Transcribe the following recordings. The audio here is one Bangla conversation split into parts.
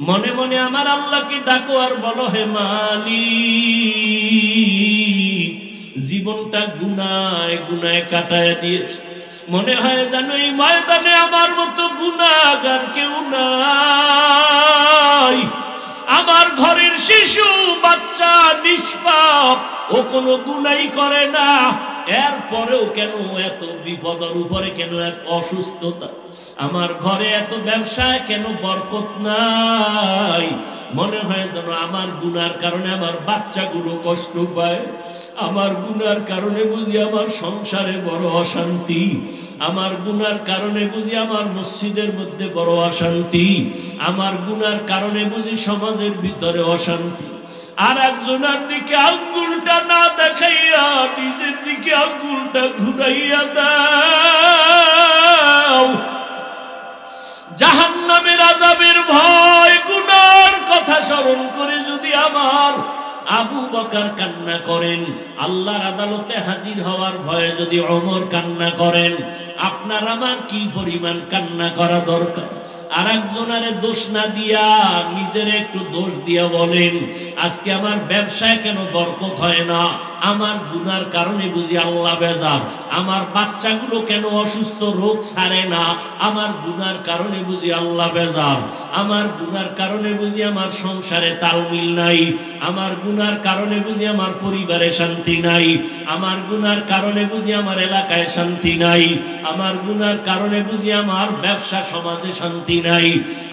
মনে মনে আমার আল্লাহকে ডাকো আর বলো, হে মালিক, জীবনটা গুনায় গুনায় কাটায় দিয়েছে। মনে হয় জানো এই ময়দানে আমার মতো গুনাহগার কেউ নাই। আমার ঘরের শিশু বাচ্চা নিষ্পাপ, ও কোনো গুনাই করে না, এরপরেও কেন এত বিপদের উপরে, কেন এত অসুস্থতা, আমার ঘরে এত ব্যবসায় কেন বরকত নাই। মনে হয় যেন আমার গুনার কারণে আমার বাচ্চাগুলো কষ্ট পায়, আমার গুনার কারণে বুঝি আমার সংসারে বড় অশান্তি, আমার গুনার কারণে বুঝি আমার মসজিদের মধ্যে বড় অশান্তি, আমার গুনার কারণে বুঝি সমাজের ভিতরে অশান্তি। আর একজনের দিকে আঙ্গুলটা না দেখাইয়া নিজের দিকে আঙ্গুলটা ঘুরাইয়া দাও। জাহান্নামের আযাবের ভয়, গুনার কথা স্মরণ করে যদি আমার আবু বকর কান্না করেন, আল্লাহর আদালতে হাজির হওয়ার ভয়ে যদি ওমর কান্না করেন, আপনার আমার কি পরিমাণ কান্না করা দরকার। আর একজনের দোষ না দিয়া নিজের একটু দোষ দিয়া বলেন, আজকে আমার ব্যবসায় কেন বরকত হয় না, আমার গুনার কারণে বুঝি আল্লাহ বেজার, আমার বাচ্চাগুলো কেন অসুস্থ, রোগ ছাড়ে না, আমার গুনার কারণে বুঝি আল্লাহ বেজার, আমার গুনার কারণে বুঝি আমার সংসারে তালমিল নাই, আমার গুনার কারণে বুঝি আমার পরিবারে শান্তি নাই, আমার গুনার কারণে বুঝি আমার এলাকায় শান্তি নাই, আমার গুনার কারণে বুঝি আমার ব্যবসা সমাজে শান্তি নাই।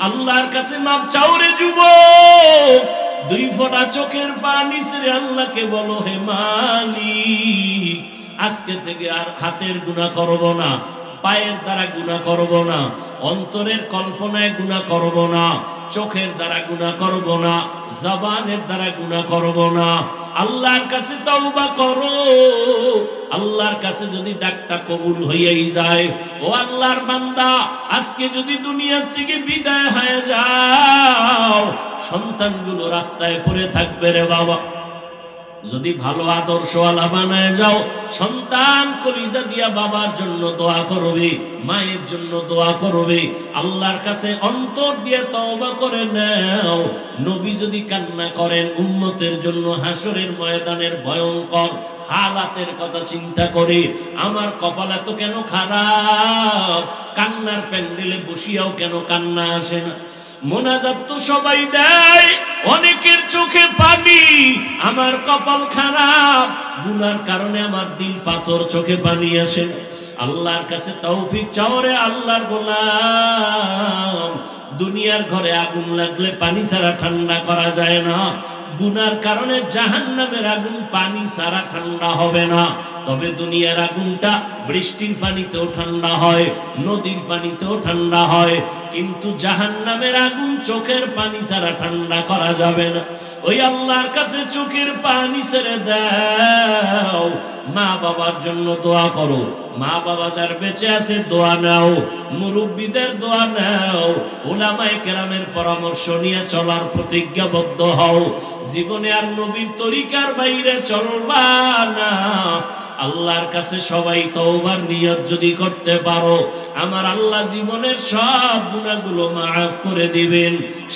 আল্লাহর কাছে মাপ চাও রে যুবক, দুই ফোঁটা চোখের পানি ছেড়ে আল্লাহকে বলো, হে মালিক, আজকে থেকে আর হাতের গুনাহ করব না, পায়ের দ্বারা গুনাহ করব না, অন্তরের কল্পনায় গুনাহ করব না, চোখের দ্বারা গুনাহ করব না, জবানের দ্বারা গুনাহ করব না। আল্লাহর কাছে তওবা করো। আল্লাহর কাছে যদি ডাকটা কবুল হইয়াই যায়, ও আল্লাহর বান্দা, আজকে যদি দুনিয়া থেকে বিদায় হয়ে যাও, সন্তানগুলো রাস্তায় পড়ে থাকবে রে বাবা। যদি ভালো আদর্শওয়ালা বানায় যাও, সন্তান কলিজা দিয়া বাবার জন্য দোয়া করবে, মায়ের জন্য দোয়া করবে, আল্লাহর কাছে অন্তর দিয়ে তওবা করে নাও। নবী যদি কান্না করেন উম্মতের জন্য হাসরের ময়দানের ভয়ঙ্কর হালাতের কথা চিন্তা করে, আমার কপাল এত কেন খারাপ, কান্নার প্যান্ডেলে বসিয়াও কেন কান্না আসে না। মোনাজাত তো সবাই দেয়, অনেকের চোখে পানি, আমার কপাল খারাপ, গুনার কারণে আমার দিল পাথর, চোখে পানি আসে না। আল্লাহর কাছে তৌফিক চাও রে আল্লাহর গোলাম। দুনিয়ার ঘরে আগুন লাগলে পানি ছাড়া ঠান্ডা করা যায় না, গুনার কারণে জাহান্নামের আগুন পানি ছাড়া ঠান্ডা হবে না। তবে দুনিয়ার আগুনটা বৃষ্টির পানিতেও ঠান্ডা হয়, নদীর পানিতেও ঠান্ডা হয়, কিন্তু জাহান্নামের আগুন চোখের পানি ছাড়া ঠান্ডা করা যাবে না। ওই আল্লাহর কাছে চোখের পানি ছেড়ে দাও। মা বাবার জন্য দোয়া করো, মা বাবা যার বেঁচে আছে দোয়া নাও, মুরব্বীদের দোয়া নাও, উলামায়ে কেরামের পরামর্শ নিয়ে চলার প্রতিজ্ঞাবদ্ধ হও। জীবনে আর নবীর তরিকার বাইরে চলবা না। আল্লাহর কাছে সবাই তওবার নিয়ত যদি করতে পারো, আমার আল্লাহ জীবনের সব গুনাহগুলো মাফ করে দিবেন।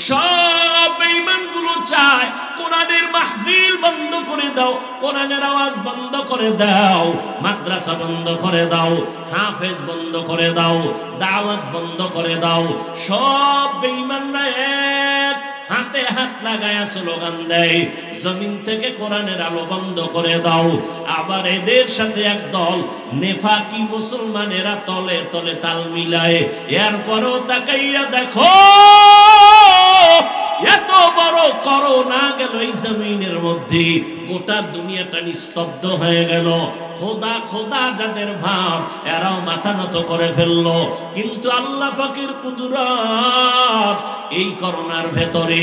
সব বেঈমানগুলো চায় কোরআনের মাহফিল বন্ধ করে দাও, কোরআনের আওয়াজ বন্ধ করে দাও, মাদ্রাসা বন্ধ করে দাও, হাফেজ বন্ধ করে দাও, দাওয়াত বন্ধ করে দাও। সব বেঈমানরা এক হাতে হাত লাগায়া স্লোগান দেয়, জমিন থেকে কোরআনের আলো বন্ধ করে দাও। আবার এদের সাথে একদল নেফাকি মুসলমানেরা তলে তলে তাল মিলায়। এরপরও তাকাইয়া দেখো, এত বড় করোনা গেল এই জমিনের মধ্যে, গোটা দুনিয়াটা নিস্তব্ধ হয়ে গেল। খোদা খোদা যাদের ভাব, এরাও মাথা নত করে ফেললো। কিন্তু আল্লাহ পাকের কুদরত, এই করোনার ভেতরে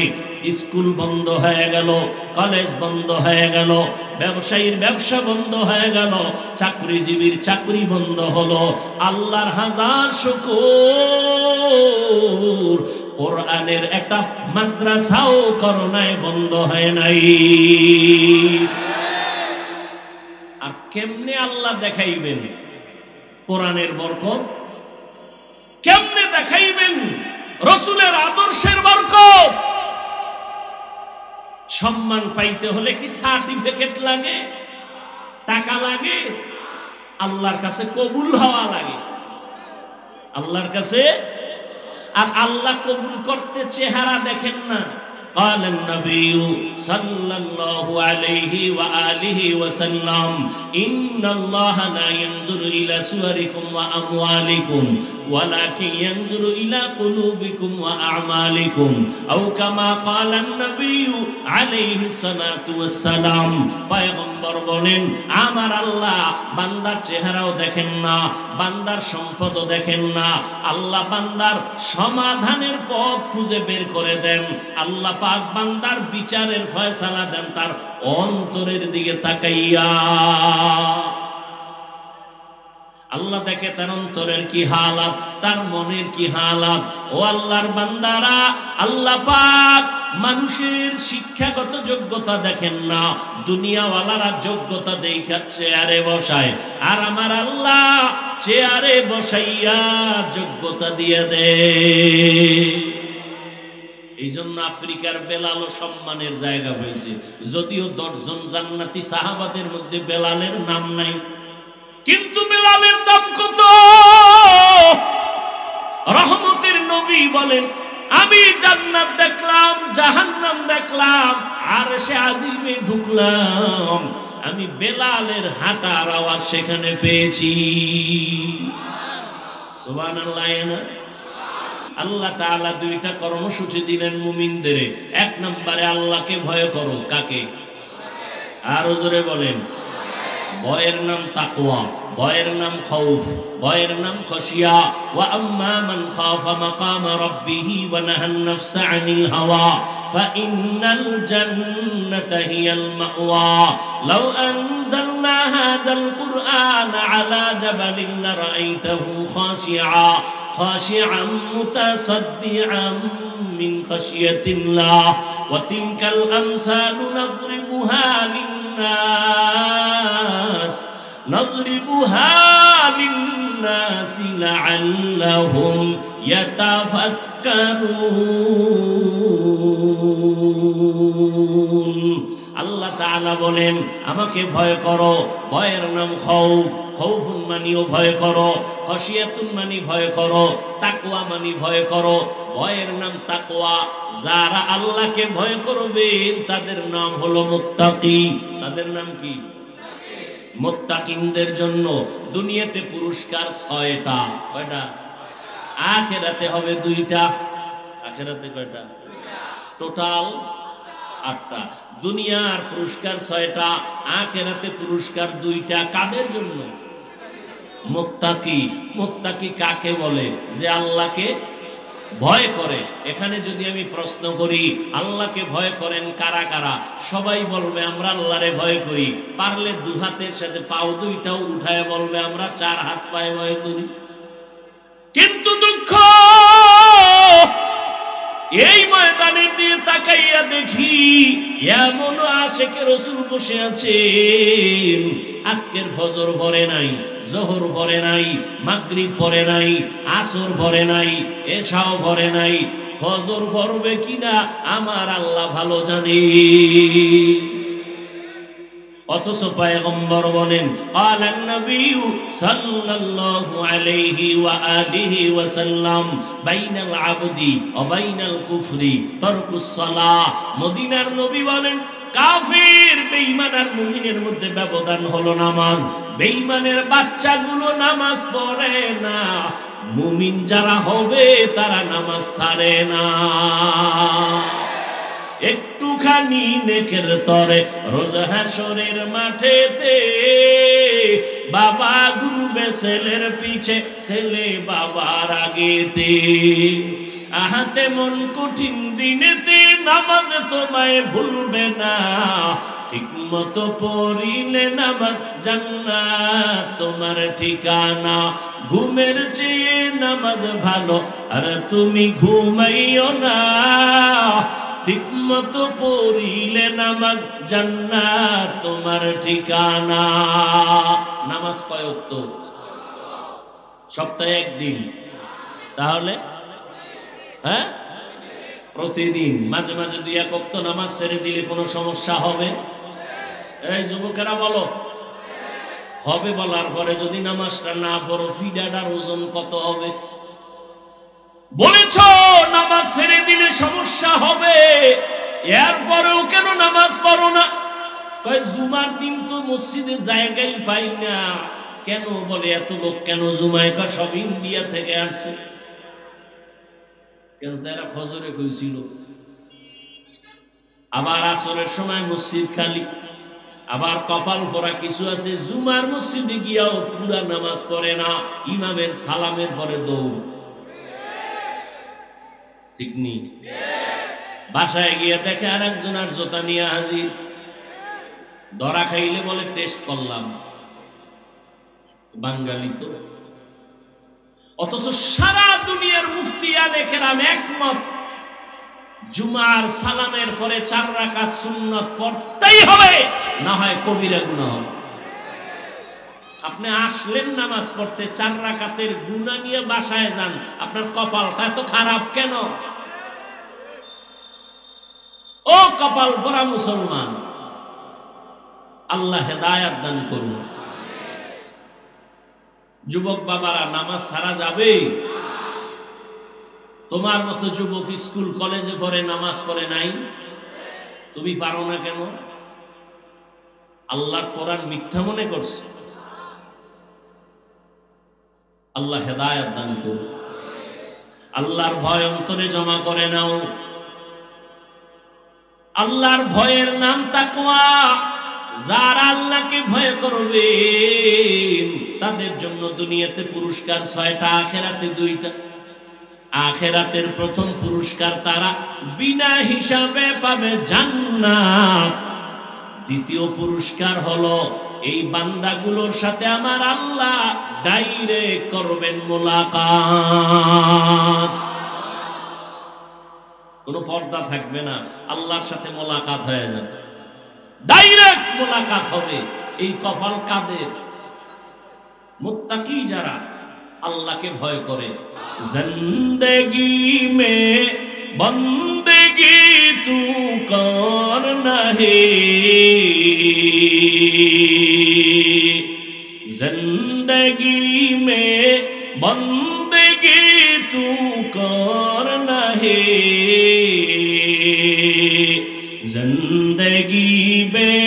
স্কুল বন্ধ হয়ে গেল, কলেজ বন্ধ হয়ে গেল, ব্যবসায়ীর ব্যবসা বন্ধ হয়ে গেল, চাকরিজীবীর চাকরি বন্ধ হলো। আল্লাহর হাজার শুকর, কোরআনের একটা মাদ্রাসাও করোনায় বন্ধ হয় নাই। আর কেমনে আল্লাহ দেখাইবেন কোরআনের বরকত, কেমনে দেখাইবেন রাসূলের আদর্শের বরকত? সম্মান পাইতে হলে কি সার্টিফিকেট লাগে, টাকা লাগে? আল্লাহর কাছে কবুল হওয়া লাগে, আল্লাহর কাছে। আর আল্লাহ কবুল করতে চেহারা দেখেন না। قال النبي صلى الله عليه وآله وسلم إن الله لا ينظر إلى صوركم وأموالكم ولكن ينظر إلى قلوبكم وأعمالكم أو كما قال النبي عليه الصلاة والسلام। পয়গম্বর বলেন, আমার আল্লাহ বান্দার চেহারাও দেখেন না, বান্দার সম্পদও দেখেন না, আল্লাহ বান্দার সমাধানের পথ খুঁজে বের করে দেন। আল্লাহ পাক বান্দার বিচারের ফয়সালা দেন তার অন্তরের দিকে তাকাইয়া। আল্লাহ দেখে তার অন্তরের কি হালাত, তার মনের কি হালাত। ও আল্লাহর বান্দারা, আল্লাহ পাক মানুষের শিক্ষাগত যোগ্যতা দেখেন না, দুনিয়াওয়ালারা যোগ্যতা দেখা চেয়ারে বসায়, আর আমার আল্লাহ চেয়ারে বসাইয়া যোগ্যতা দিয়ে দেয়। এই জন্য আফ্রিকার বেলালও সম্মানের জায়গা হয়েছে, যদিও 10 জন জান্নাতি সাহাবাদের মধ্যে বেলালের নাম নাই, কিন্তু বেলালের দাম কত। রহমতের নবী বলেন, আমি জান্নাত দেখলাম, জাহান্নাম দেখলাম, আর সে আজিমে ঢুকলাম, আমি বেলালের হাঁটার আওয়াজ সেখানে পেয়েছি। সুবহানাল্লাহ। আল্লাহ তাআলা 2টা কর্মসূচি দিলেন মুমিনদের। 1 নম্বরে আল্লাহকে ভয় করো। কাকে? আরো জোরে বলেন। ভয়ের নাম তাকওয়া, ভয়ের নাম খৌফ, ভয়ের নাম খশিয়া। ওয়া আম্মা মান খাফা মাকাম রাব্বিহি ওয়া নাহান নাফসা আনিল হাওয়া ফাইন্নাল জান্নাতা হিয়াল মাওয়া। লাউ আনজালনা হাযাল কুরআনা আলা জাবালিন লারাআইতাহু خاشعا متصدعا من خشية الله وتلك الأمثال نضربها للناس لعلهم يتفكرون। আল্লাহ তাআলা বলেন, আমাকে ভয় করো। ভয়ের নাম খৌফ, খৌফুন মানিও ভয় করো, খশিয়াতুন মানি ভয় করো, তাকওয়া মানি ভয় করো। ভয়ের নাম তাকওয়া। যারা আল্লাহকে ভয় করবেন তাদের নাম হলো মুত্তাকি। তাদের নাম কি? মুত্তাকিনদের জন্য দুনিয়াতে পুরস্কার 6টা। কয়টা? আখিরাতে হবে 2টা। আখিরাতে কয়টা? টোটাল 8টা। দুনিয়ার পুরস্কার 6টা, আখিরাতে পুরস্কার 2টা। কাদের জন্য? মুত্তাকি। মুত্তাকি কাকে বলে? যে আল্লাহকে ভয় করে। এখানে যদি আমি প্রশ্ন করি, আল্লাহকে ভয় করেন কারা কারা? সবাই বলবে আমরা আল্লাহরে ভয় করি। পারলে 2 হাতের সাথে পাও 2টাও উঠায় বলবে আমরা 4 হাত পায়ে ভয় করি। কিন্তু দুঃখ, এই ময়দানের দিয়ে তাকাইয়া দেখি এমন আশেকে রাসূল বসে আছেন, আজকের ফজর পড়ে নাই, জোহর পড়ে নাই, মাগরিব পড়ে নাই, আসর পড়ে নাই, এশাও পড়ে নাই। ফজর পড়বে কিনা আমার আল্লাহ ভালো জানে। অথচ পয়গম্বর বলেন, ক্বালান নবী সাল্লাল্লাহু আলাইহি ওয়া আলিহি ওয়া সাল্লাম, বাইনাল আবদি ওয়া বাইনাল কুফরি তারকুস সালাহ। মদিনার নবী বলেন, কাফির বেঈমান আর মুমিনের মধ্যে ব্যবধান হলো নামাজ। বেঈমানের বাচ্চাগুলো নামাজ পড়ে না, মুমিন যারা হবে তারা নামাজ ছাড়ে না। একটুখানি নেকের তরে রোজ হাসরের মাঠেতে বাবা ঘুরবে ছেলের পিছে, ছেলে বাবার আগেতে। আহাতে মন কঠিন দিনেতে নামাজ তোমায় ভুলবে না, ঠিক মতো পড়িলে নামাজ জান্নাত তোমার ঠিকানা। ঘুমের চেয়ে নামাজ ভালো আর তুমি ঘুমাইও না, ঠিক মতো পড়িলে নামাজ জান্নাত তোমার ঠিকানা। নামাজ কয় ওয়াক্ত? সপ্তাহে 1 দিন। তাহলে প্রতিদিন, মাঝে মাঝে 2 এক ওয়াক্ত নামাজ ছেড়ে দিলে কোনো সমস্যা হবে? এই যুবকেরা বলো, হবে। বলার পরে যদি নামাজটা না পড়ো, ফিডাটার ওজন কত হবে? বলেছ নামাজ ছেড়ে দিলে সমস্যা হবে, এরপরেও কেন নামাজ পড়ো না? জুমার দিন তো মসজিদে জায়গাই পাই না। কেন? বলে এত লোক কেন জুমায়? সব ইন্ডিয়া থেকে আসছে। কেন? তারা ফজরে কইছিল, আবার আসরের সময় মসজিদ খালি, আবার কপাল পরা কিছু আছে জুমার মসজিদে গিয়াও পুরা নামাজ পড়ে না, ইমামের সালামের পরে দৌড়। ঠিক নি? বাসায় গিয়ে দেখে আর একজন আর জোতা নিয়ে হাজির। ধরা খাইলে বলে টেস্ট করলাম, বাঙালি তো। অথচ সারা দুনিয়ার মুফতিয়ানে কেরাম একমত, জুমার সালামের পরে 4 রাকাত সুন্নাত পড়তেই হবে, না হয় কবিরা গুনাহ হবে। আপনি আসলেন নামাজ পড়তে, 4 রাকাতের গুনাহ নিয়ে বাসায় যান, আপনার কপালটা এত খারাপ কেন? ও কপাল পরা মুসলমান, আল্লাহ হেদায়েত দান করুন। যুবক বাবারা, নামাজ ছাড়া যাবে? তোমার মতো যুবক স্কুল কলেজে পড়ে, নামাজ পড়ে নাই, তুমি পারো না কেন? আল্লাহর কোরআন মিথ্যা মনে করছো? আল্লাহ হেদায়েত দান করুন। আল্লাহর ভয় অন্তরে জমা করে নাও। আল্লাহর ভয়ের নাম তাকওয়া। যারা আল্লাহকে ভয় করবে তাদের জন্য দুনিয়াতে পুরস্কার 6টা, আখিরাতে 2টা। আখিরাতের প্রথম পুরস্কার তারা বিনা হিসাবে পাবে জান্নাত। দ্বিতীয় পুরস্কার হলো এই বান্দাগুলোর সাথে আমার আল্লাহ ডাইরেক্ট করবেন মোলাকাত। কোনো পর্দা থাকবে না, আল্লাহর সাথে মোলাকাত হয়ে যাবে, ডাইরেক্ট মোলাকাত হবে। এই কপাল কাদের? মুত্তাকি যারা আল্লাহকে ভয় করে। জিন্দেগি মে বন্দেগি তু করনা হে, জিন্দেগি মে বন্দেগি তু করনা হে, जिंदगी में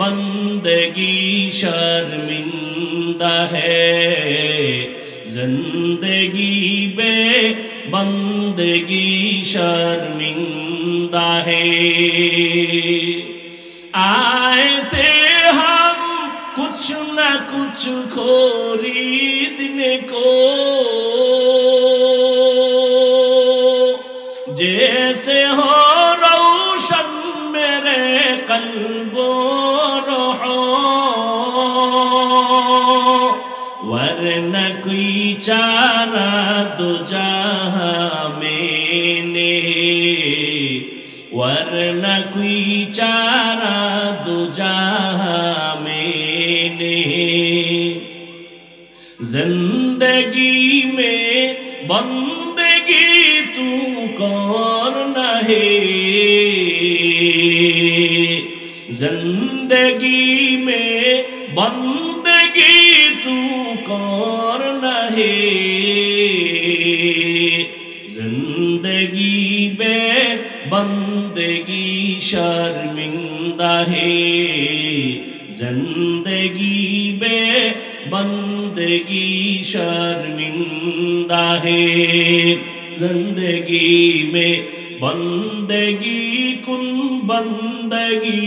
बंदगी शर्मिंदा है, जिंदगी में बंदगी शर्मिंदा है। आए थे हम कुछ न कुछ खरीदने को, जैसे हो रोशन मेरे कल्बो रोहो, वरना कोई चारा दो जहां में ने, वरना कोई चारा दो जहां में ने। जिंदगी में बंदगी तू करना है, जिंदगी में बंदगी तू करना है, जिंदगी में बंदगी शर्मिंदा है, जिंदगी में बंदगी शर्मिंदा है। जिंदगी में बंदगी कुन बंदगी,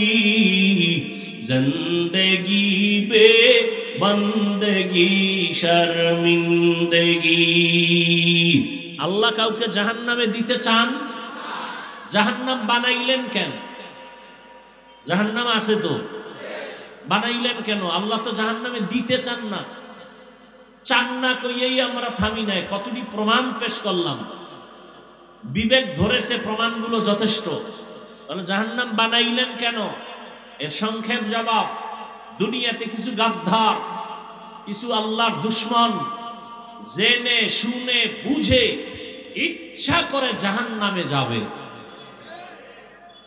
जिंदगी बे बंदगी शर्मिंदगी। আল্লাহ কাউকে জাহান্নামে দিতে চান? জাহান্নাম বানাইলেন কেন? জাহান্নাম আছে তো, বানাইলেন কেন? আল্লাহ তো জাহান্নামে দিতে চান না। চান না কইয়েই আমরা থামি নাই, কতটি প্রমাণ পেশ করলাম। বিবেক ধরেছে, প্রমাণগুলো যথেষ্ট। তাহলে জাহান্নাম বানাইলেন কেন? এর সংক্ষেপ জবাব, দুনিয়াতে কিছু গাদ্দার, কিছু আল্লাহর দুশ্মন জেনে শুনে বুঝে ইচ্ছা করে জাহান্নামে যাবে।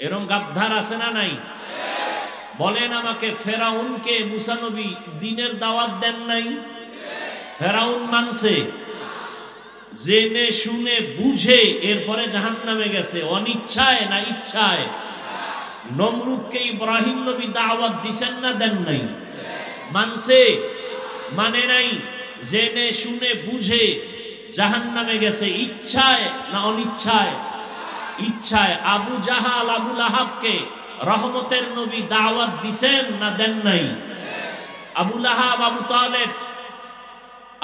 এরকম গাদ্দার আছে না নাই? বলেন আমাকে, ফেরাউনকে মুসা নবী দ্বীনের দাওয়াত দেন নাই? ফেরাউন মানছে, জেনে শুনে বুঝে এরপরে জাহান্নামে গেছে, অনিচ্ছায় না ইচ্ছায়? নমরুদকে ইব্রাহিম নবী দাওয়াত দিছেন না দেন নাই? মানছে? মানে নাই? জেনে শুনে বুঝে জাহান্নামে গেছে, ইচ্ছায় না অনিচ্ছায়? ইচ্ছায়। আবু জাহাল আবু লাহাবকে রহমতের নবী দাওয়াত দিছেন না দেন নাই? আবু লাহাব আবু তালেব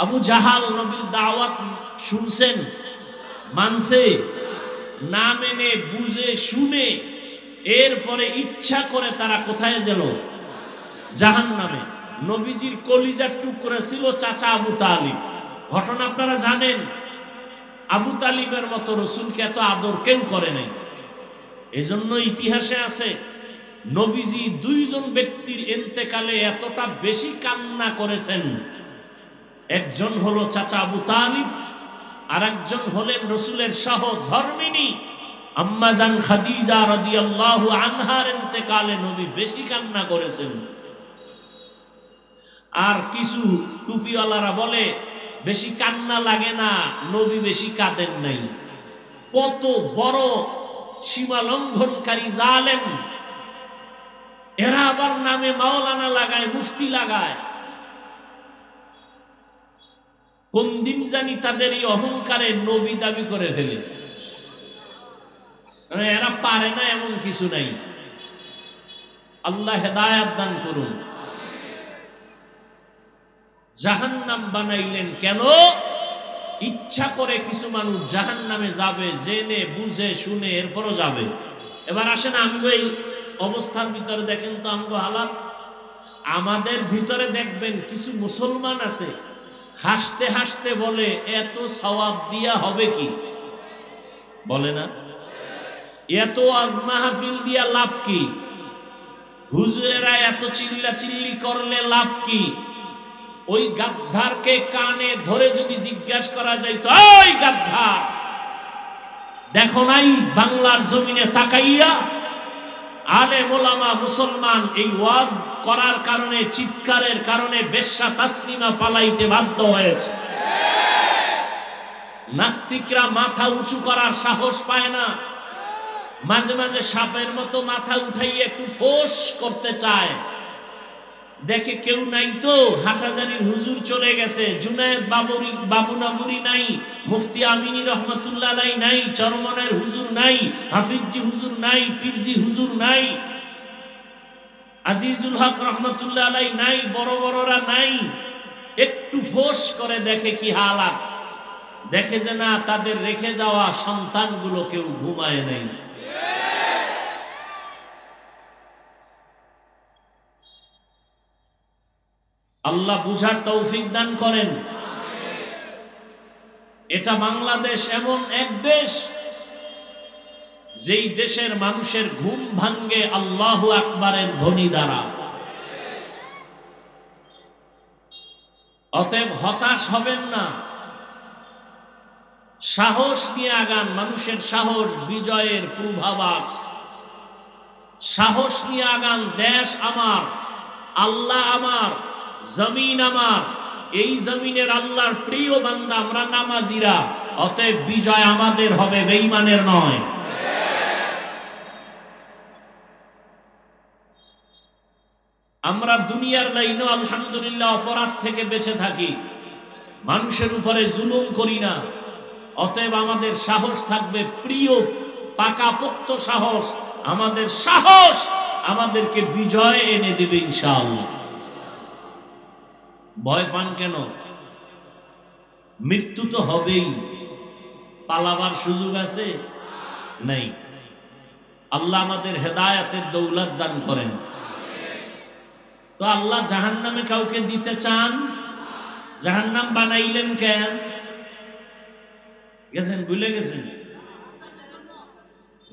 আবু জাহাল নবীর দাওয়াত শুনছেন, মানছে? না মেনে বুঝে শুনে এরপরে ইচ্ছা করে তারা কোথায় গেল? জাহান্নামে। নবীজির কলিজার টুকরা ছিল চাচা আবু তালিব। ঘটনা আপনারা জানেন। আবু তালিবের মতো রসুলকে এত আদর কেউ করে নাই। এজন্য ইতিহাসে আছে নবীজি দুইজন ব্যক্তির ইন্তেকালে এতটা বেশি কান্না করেছেন। একজন হলো চাচা আবু তালিব, আর একজন হলেন রসুলের সহধর্মিনী আম্মা জান খাদিজা রাদিয়াল্লাহু আনহার ইন্তেকালে নবী বেশি কান্না করেছেন। আর কিছু টুপিওয়ালারা বলে বেশি কান্না লাগে না, নবী বেশি কাঁদেন নাই। কত বড় সীমা লঙ্ঘনকারী জালেম! এরা আবার নামে মাওলানা লাগায়, মুফতি লাগায়। কোন দিন জানি তাদের এই অহংকারে নবী দাবি করে ফেলে। এরা পারে না এমন কিছু নাই। আল্লাহ হেদায়াত দান করুন। জাহান্নাম বানাইলেন কেন? ইচ্ছা করে কিছু মানুষ জাহান্নামে যাবে, জেনে বুঝে শুনে এরপরও যাবে। এবার আসেন আমগো এই অবস্থার ভিতরে দেখেন তো আমগো হালাত। আমাদের ভিতরে দেখবেন কিছু মুসলমান আছে হাসতে হাসতে বলে এত সওয়াব দিয়া হবে কি? বলে না? এত ওয়াজ মাহফিল দিয়া লাভ কি? হুজুরেরা এত চিল্লা চিল্লি করলে লাভ কি? ওই গাদ্দারকে কানে ধরে যদি জিজ্ঞাসা করা যায়, তো ওই গাদ্দার দেখো নাই বাংলার জমিনে তাকাইয়া আলেম ওলামা মুসলমান এই ওয়াজ করার কারণে, চিৎকারের কারণে বেশ্যা তাসলিমা ফালাইতে বাধ্য হয়েছে। নাস্তিকরা মাথা উঁচু করার সাহস পায় না। মাঝে মাঝে সাপের মতো মাথা উঠাইয়ে একটু ফোঁস করতে চায়, দেখে কেউ নাই, তো হাটাজারির হুজুর চলে গেছে, জুনায়েদ বাবুনগরী নাই, মুফতি আমিনী রহমতুল্লাহ আলাইহি নাই, চরমনের হুজুর নাই, হাফিজি হুজুর নাই, পীরজি হুজুর নাই, আজিজুল হক রহমতুল্লাহ আলাইহি নাই, বড় বড়রা নাই। একটু ফোঁস করে দেখে কি হালাত, দেখে যে না, তাদের রেখে যাওয়া সন্তানগুলো কেউ ঘুমায় নাই। আল্লাহ বুঝার তৌফিক দান করেন। এটা বাংলাদেশ এমন এক দেশ, যেই দেশের মানুষের ঘুম ভাঙ্গে আল্লাহু আকবারের ধ্বনি দ্বারা। অতএব হতাশ হবেন না, সাহস নিয়ে আগান। মানুষের সাহস বিজয়ের পূর্বাভাস। সাহস নিয়ে আগান। দেশ আমার, আল্লাহ আমার, জমিন আমার। এই জমিনের আল্লাহর প্রিয় বান্দা আমরা, নামাজিরা। অতএব বিজয় আমাদের হবে, বেঈমানের নয়। আমরা দুনিয়ার লাইনে আলহামদুলিল্লাহ অপরাধ থেকে বেঁচে থাকি, মানুষের উপরে জুলুম করি না। অতএব আমাদের সাহস থাকবে প্রিয় পাকাপোক্ত সাহস। আমাদের সাহস আমাদেরকে বিজয় এনে দেবে ইনশাআল্লাহ। ভয় পান কেন? মৃত্যু তো হবেই, পালাবার সুযোগ আছে? নাই। আল্লাহ আমাদের হেদায়েতের দৌলত দান করেন। তো আল্লাহ জাহান্নামে কাউকে দিতে চান? জাহান্নাম বানাইলেন কেন? গেছেন, ভুলে গেছেন?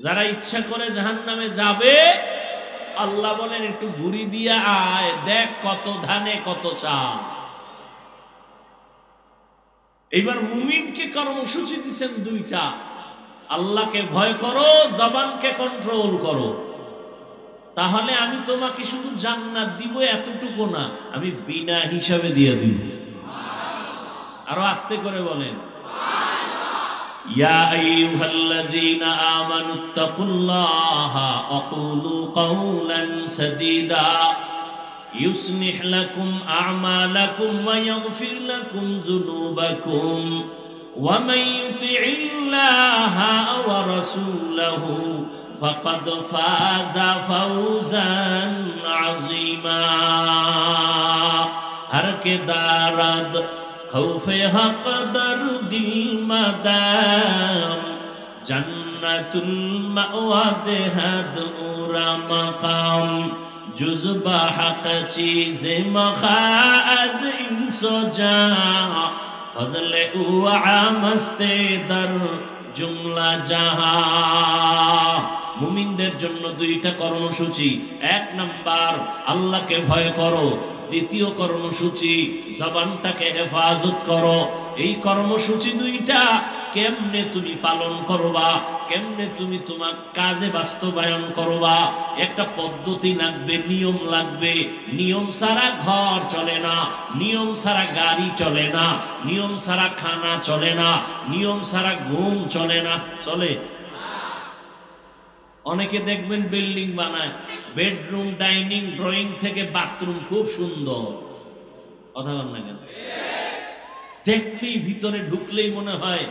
যারা ইচ্ছা করে জাহান্নামে যাবে, আল্লাহ বলেন একটু ঘুরি দিয়া আয়, দেখ কত ধানে কত চাল। এইবার মুমিনকে কর্মসূচি দিচ্ছেন দুইটা। আল্লাহকে ভয় করো, জবানকে কন্ট্রোল করো, তাহলে আমি তোমাকে শুধু জান্নাত দিব এতটুকু না, আমি বিনা হিসাবে দিয়ে দিব। আরো আস্তে করে বলেন, ইয়া আইয়ুহাল্লাযীনা আমানুত্তাকুল্লাহা ওয়াকুলু কাওলান সাদীদা ইউসলিহ লাকুম আ'মালাকুম ওয়া ইয়াগফির লাকুম যুনুবাকুম ওয়া মান ইউতি'ইল্লাহা ওয়া রাসূলাহু ফাকাদ ফাযা ফাওজান আযীমা। হর কে দারাদ খৌফে হক দরদিল মাদাম জান্নাতুল মাওয়া দেহাদ উরা মাকাম जुज़्बा हक़ चीज़ मखाज़ इंसो जा फज़ल उआ मस्ते दर जुमला जहा। মুমিনদের জন্য দুইটা কর্মসূচি, এক নাম্বার আল্লাহকে ভয় করো, দ্বিতীয় কর্মসূচি জবানটাকে হেফাজত করো। এই কর্মসূচি দুইটা কেমনে তুমি পালন করবা, কেমনে তুমি তোমার কাজে বাস্তবায়ন করবা, একটা পদ্ধতি লাগবে, নিয়ম লাগবে। নিয়ম ছাড়া ঘর চলে না, নিয়ম ছাড়া গাড়ি চলে না, নিয়ম ছাড়া খানা চলে না, নিয়ম ছাড়া ঘুম চলে না। চলে? অনেকে দেখবেন বিল্ডিং বানায়, বেডরুম, ডাইনিং, ড্রয়িং থেকে বাথরুম খুব সুন্দর, কথা বল না কেন? দেখলেই ভিতরে ঢুকলেই মনে হয়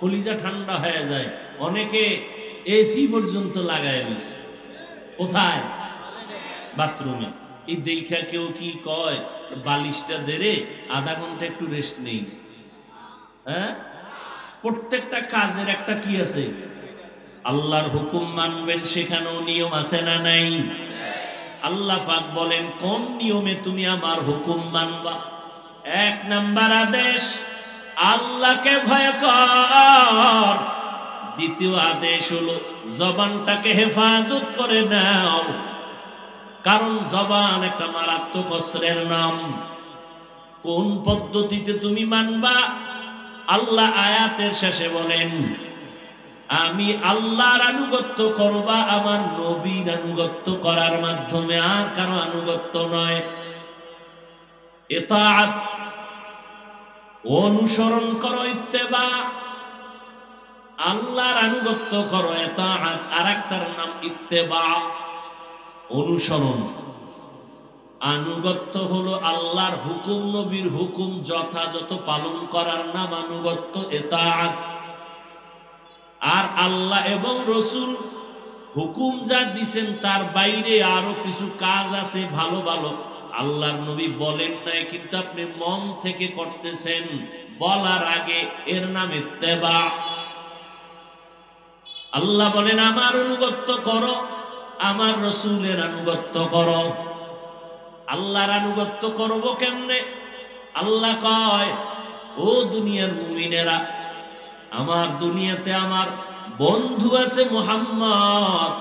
কলিজা ঠান্ডা হয়ে যায়। অনেকে এসি পর্যন্ত লাগায় দিচ্ছে। কোথায়? বাথরুমে। এই দেখা কেউ কি কয় বালিশটা দেরে আধা ঘন্টা একটু রেস্ট নেই? হ্যাঁ, প্রত্যেকটা কাজের একটা কি আছে? আল্লাহর হুকুম মানবেন, সেখানেও নিয়ম আছে না নাই? আল্লাহ পাক বলেন কোন নিয়মে তুমি আমার হুকুম মানবা। এক নাম্বার আদেশ আল্লাহকে ভয় কর, দ্বিতীয় আদেশ হলো জবানটাকে হেফাজত করে নাও, কারণ জবান একটা মারাত্মক অস্ত্রের নাম। কোন পদ্ধতিতে তুমি মানবা? আল্লাহ আয়াতের শেষে বলেন আমি আল্লাহর আনুগত্য করবা আমার নবীর আনুগত্য করার মাধ্যমে, আর কারো আনুগত্য নয়। ইতাআত অনুসরণ করো, ইত্তেবা আল্লাহর আনুগত্য করো, ইতাআত আরেকটার নাম ইত্তেবা, অনুসরণ। আনুগত্য হলো আল্লাহর হুকুম, নবীর হুকুম যথাযথ পালন করার নাম আনুগত্য, ইতাআত। আর আল্লাহ এবং রসুল হুকুম যা দিছেন তার বাইরে আরো কিছু কাজ আছে ভালো ভালো, আল্লাহর নবী বলেন নাই কিন্তু আপনি মন থেকে করতেছেন বলার আগে, এর নাম ইত্তেবা। আল্লাহ বলেন আমার আনুগত্য করো, আমার রসুলের আনুগত্য করো। আল্লাহর আনুগত্য করব কেমনে? আল্লাহ কয় ও দুনিয়ার মুমিনেরা, আমার দুনিয়াতে আমার বন্ধু আছে মুহাম্মদ,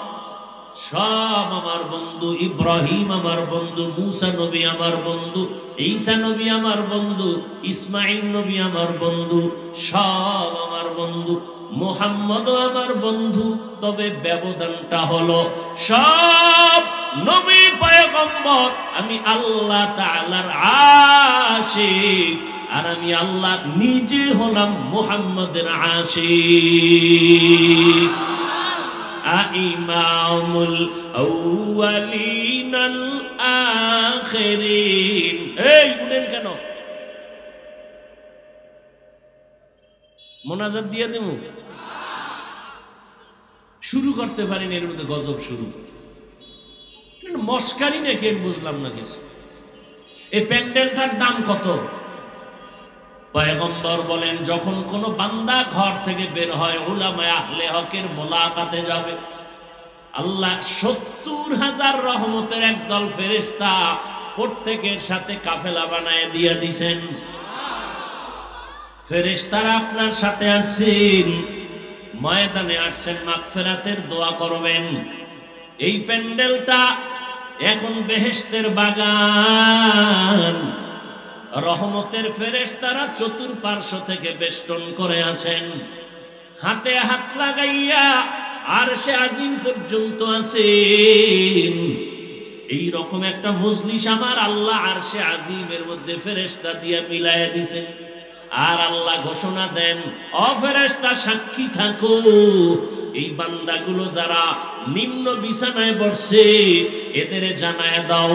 সব আমার বন্ধু। ইব্রাহিম আমার বন্ধু, মুসা নবী আমার বন্ধু, ঈসা নবী আমার বন্ধু, ইসমাইল নবী আমার বন্ধু, সব আমার বন্ধু। মুহাম্মদও আমার বন্ধু, তবে ব্যবধানটা হলো সব নবী পয়গম্বর আমি আল্লাহ তাআলার আশিক, আর আমি আল্লাহ নিজে হলাম মুহাম্মদের আশিক। ইমামুল আউয়ালিন আল আখিরিন। এই উঠেন কেন? মোনাজাত দিয়ে দেব, শুরু করতে পারিনি, এর মধ্যে গজব শুরু। মস্কারি নাকি বুঝলাম না কিছু। এই প্যান্ডেলটার দাম কত? পয়গম্বর বলেন যখন কোন বান্দা ঘর থেকে বের হয় উলামায়ে আহলে হকের মোলাকাতে যাবে, আল্লাহ ৭০,০০০ রহমতের একদল ফেরেশতা প্রত্যেকের সাথে কাফেলা বানায় দিয়ে দিছেন। ফেরেশতারা আপনার সাথে আসছেন, ময়দানে আসছেন, মাগফিরাতের দোয়া করবেন। এই প্যান্ডেলটা এখন বেহেশতের বাগান, রহমতের ফেরেশতারা চতুর্পার্শ্ব থেকে বেষ্টন করে আছেন। হাতে হাত লাগাইয়া আরশে আজিম পর্যন্ত আছেন। এই রকম একটা মজলিস আমার আল্লাহ আরশে আজিমের মধ্যে ফেরেশতা দিয়া মিলাইয়া দিছেন। আর আল্লাহ ঘোষণা দেন, ও ফেরেশতা সাক্ষী থাকো, এই বান্দাগুলো যারা নিম্ন বিছানায় বসছে এদের জানায় দাও,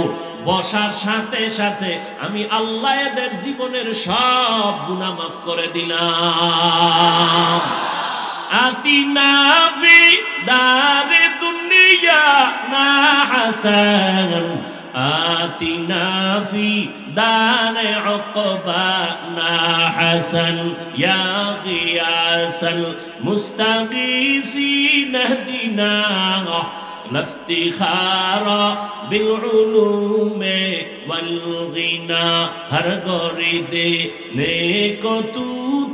বসার সাথে সাথে আমি আল্লাহ এদের জীবনের সব গুনাহ মাফ করে দিলাম। আতিনা ফি দারে দুনিয়া না হাসান, আতিনা ফি দারে উকবা না হাসান, ইয়া গিয়াসাল মুস্তাগীসিন ইহদিনা লাফতিখারা বিল উলুমে ওয়াল গিনা, হর গরিদে নেকো তু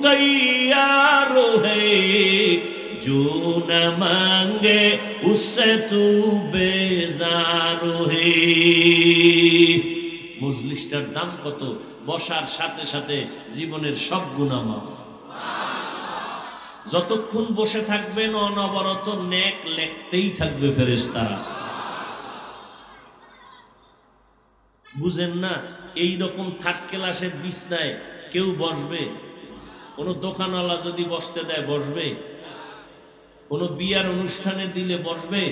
তৈয়ার হে, जो न मांगे उससे तू बेजार है। মজলিসটার দাম কত? বসার সাথে সাথে জীবনের সব গুনাহ মাফ। যতক্ষণ বসে থাকবেন অনবরত নেক লেখতেই থাকবে ফেরেশতারা। বুঝেন না? এই রকম থার্ড ক্লাসের বিছনায় কেউ বসবে? কোন দোকানওয়ালা যদি বসতে দেয় বসবে? কোন বিয়ার অনুষ্ঠানে দিলে বসবে?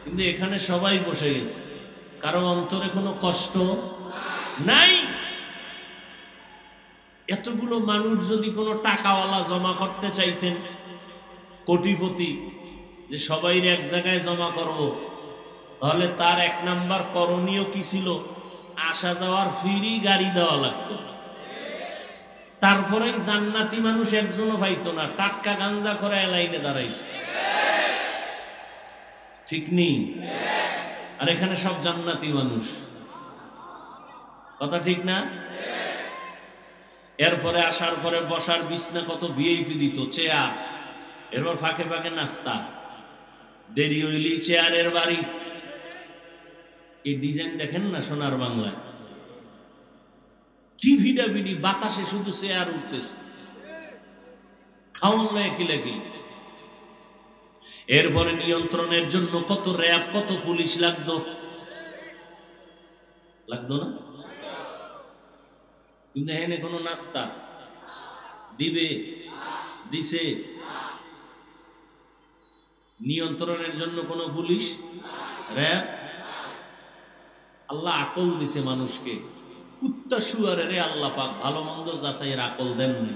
কিন্তু এখানে সবাই বসে গেছে, কারো অন্তরে কোনো কষ্ট নাই। এতগুলো মানুষ যদি কোনো টাকাওয়ালা জমা করতে চাইতেন, কোটিপতি, যে সবাই এক জায়গায় জমা করব, তাহলে তার এক নাম্বার করণীয় কি ছিল? আসা যাওয়ার ফ্রি গাড়ি দেওয়া লাগতো। তারপরেই জান্নাতি মানুষ একজনও পাইতো না, টাটকা গাঞ্জা করে লাইনে দাঁড়াইতো। ঠিক নেই? আর এখানে সব জান্নাতি মানুষ, কথা ঠিক না? এরপরে আসার পরে বসার বিছনা কত ভিআইপি দিত, চেয়ার, এরপর ফাঁকে ফাঁকে নাস্তা, দেরি হইলি চেয়ারের বাড়ি। এই ডিজাইন দেখেন না সোনার বাংলায়, কি ভিডাভিডি, বাতাসে শুধু চেয়ার উঠতেছে, খাওয়ান নয় কিলাকিলি। এরপরে নিয়ন্ত্রণের জন্য কত র্যাব, কত পুলিশ লাগতো না? কিন্তু এখানে কোনো নাস্তা দিবে, দিছে? নিয়ন্ত্রণের জন্য কোনো পুলিশ, র্যাব? আল্লাহ আকল দিছে মানুষকে। কুত্তা শুয়ারে আল্লাহ পাক ভালো মন্দ যাচাইয়ের আকল দেননি,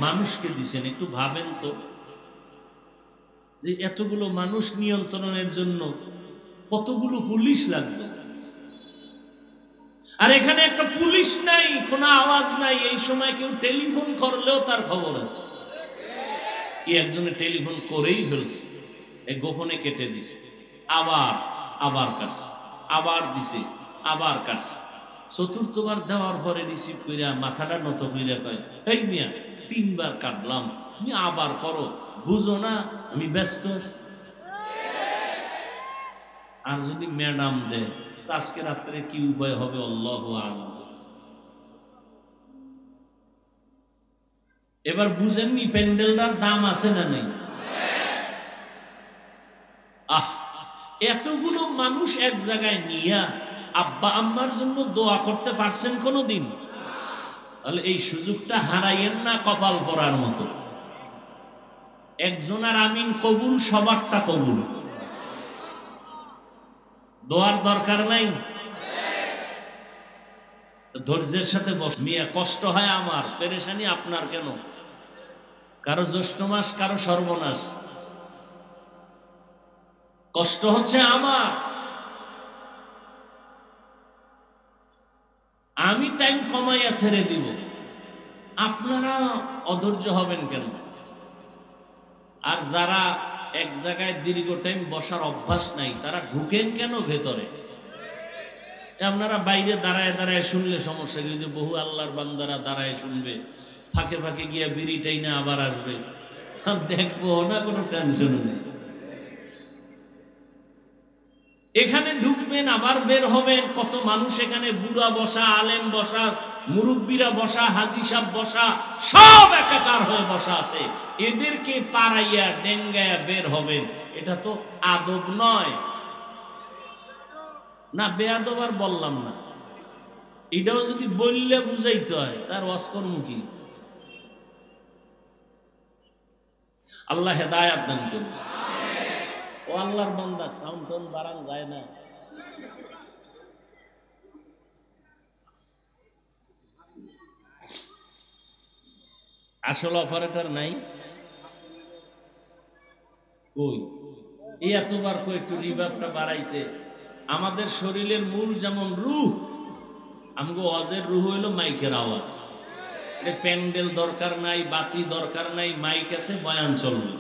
মানুষকে দিছেন। একটু ভাবেন তো, যে এতগুলো মানুষ নিয়ন্ত্রণের জন্য কতগুলো পুলিশ লাগবে। আর এখানে একটা পুলিশ নাই, কোনো আওয়াজ নাই। এই সময় কেউ টেলিফোন করলেও তার খবর আছে। কি একজনে টেলিফোন করেই ফেলছে, গোপনে কেটে দিছে, আবার কাটছে, আবার দিছে, আবার কাটছে। চতুর্থবার দেওয়ার পরে রিসিভ কইরা মাথাটা নত কইরা কয়, এই মিয়া 3 বার কাটলাম, তুমি আবার করো, বুঝো না আমি ব্যস্ত আছি। আর যদি ম্যাডাম দেয়, আজকে রাত্রে কি উপায় হবে আল্লাহু আ'লাম। এবার বুঝেননি প্যান্ডেলটার দাম আছে না নেই? এতগুলো মানুষ এক জায়গায় নিয়া আব্বা আম্মার জন্য দোয়া করতে পারছেন কোনোদিন? তাহলে এই সুযোগটা হারাইয়েন না কপাল পড়ার মতো। একজনের আমিন কবুল, সবারটা কবুল। দোয়ার দরকার নাই, ধৈর্যের সাথে বস। মিয়া কষ্ট হয় আমার, পেরেশানি আপনার কেন? কারো জ্যৈষ্ঠ মাস, কারো সর্বনাশ, কষ্ট হচ্ছে আমার। আমি টাইম কমাইয়া ছেড়ে দিব, আপনারা অধৈর্য হবেন কেন? আর যারা এক জায়গায় দীর্ঘ টাইম বসার অভ্যাস নাই, তারা ঢুকেন কেন ভেতরে? আপনারা বাইরে দাঁড়ায় দাঁড়ায় শুনলে সমস্যা কি? যে বহু আল্লাহর বান্দারা দাঁড়ায় শুনবে, ফাঁকে ফাঁকে গিয়া বিড়িটাই না আবার আসবে, দেখবো না, কোনো টেনশন নেই। এখানে ঢুকবেন, আবার বের হবেন, কত মানুষ এখানে, বুড়া বসা, আলেম বসা, মুরব্বীরা বসা, হাজী সাহেব বসা, সব একাকার হয়ে বসা আছে। এদেরকে পাড়াইয়া ডেঙ্গায়া বের হবেন, এটা তো আদব নয়। না বেয়াদব আর বললাম না, এটাও যদি বললে বুঝাইতে হয় তার ওয়াজ মুখী। আল্লাহ হেদায়াত দান করুন। ও আল্লাহর বান্দা, সাউন্ড টোন বাড়ান যায় না। আসল অপারেটর নাই কই? এই এতবার কই একটু রিভাবটা বাড়াইতে। আমাদের শরীরের মূল যেমন রূহ, আমগো ওয়াজের রূহ হইল মাইকের আওয়াজ। প্যান্ডেল দরকার নাই, বাতি দরকার নাই, মাইক আছে, বয়ান চলবে।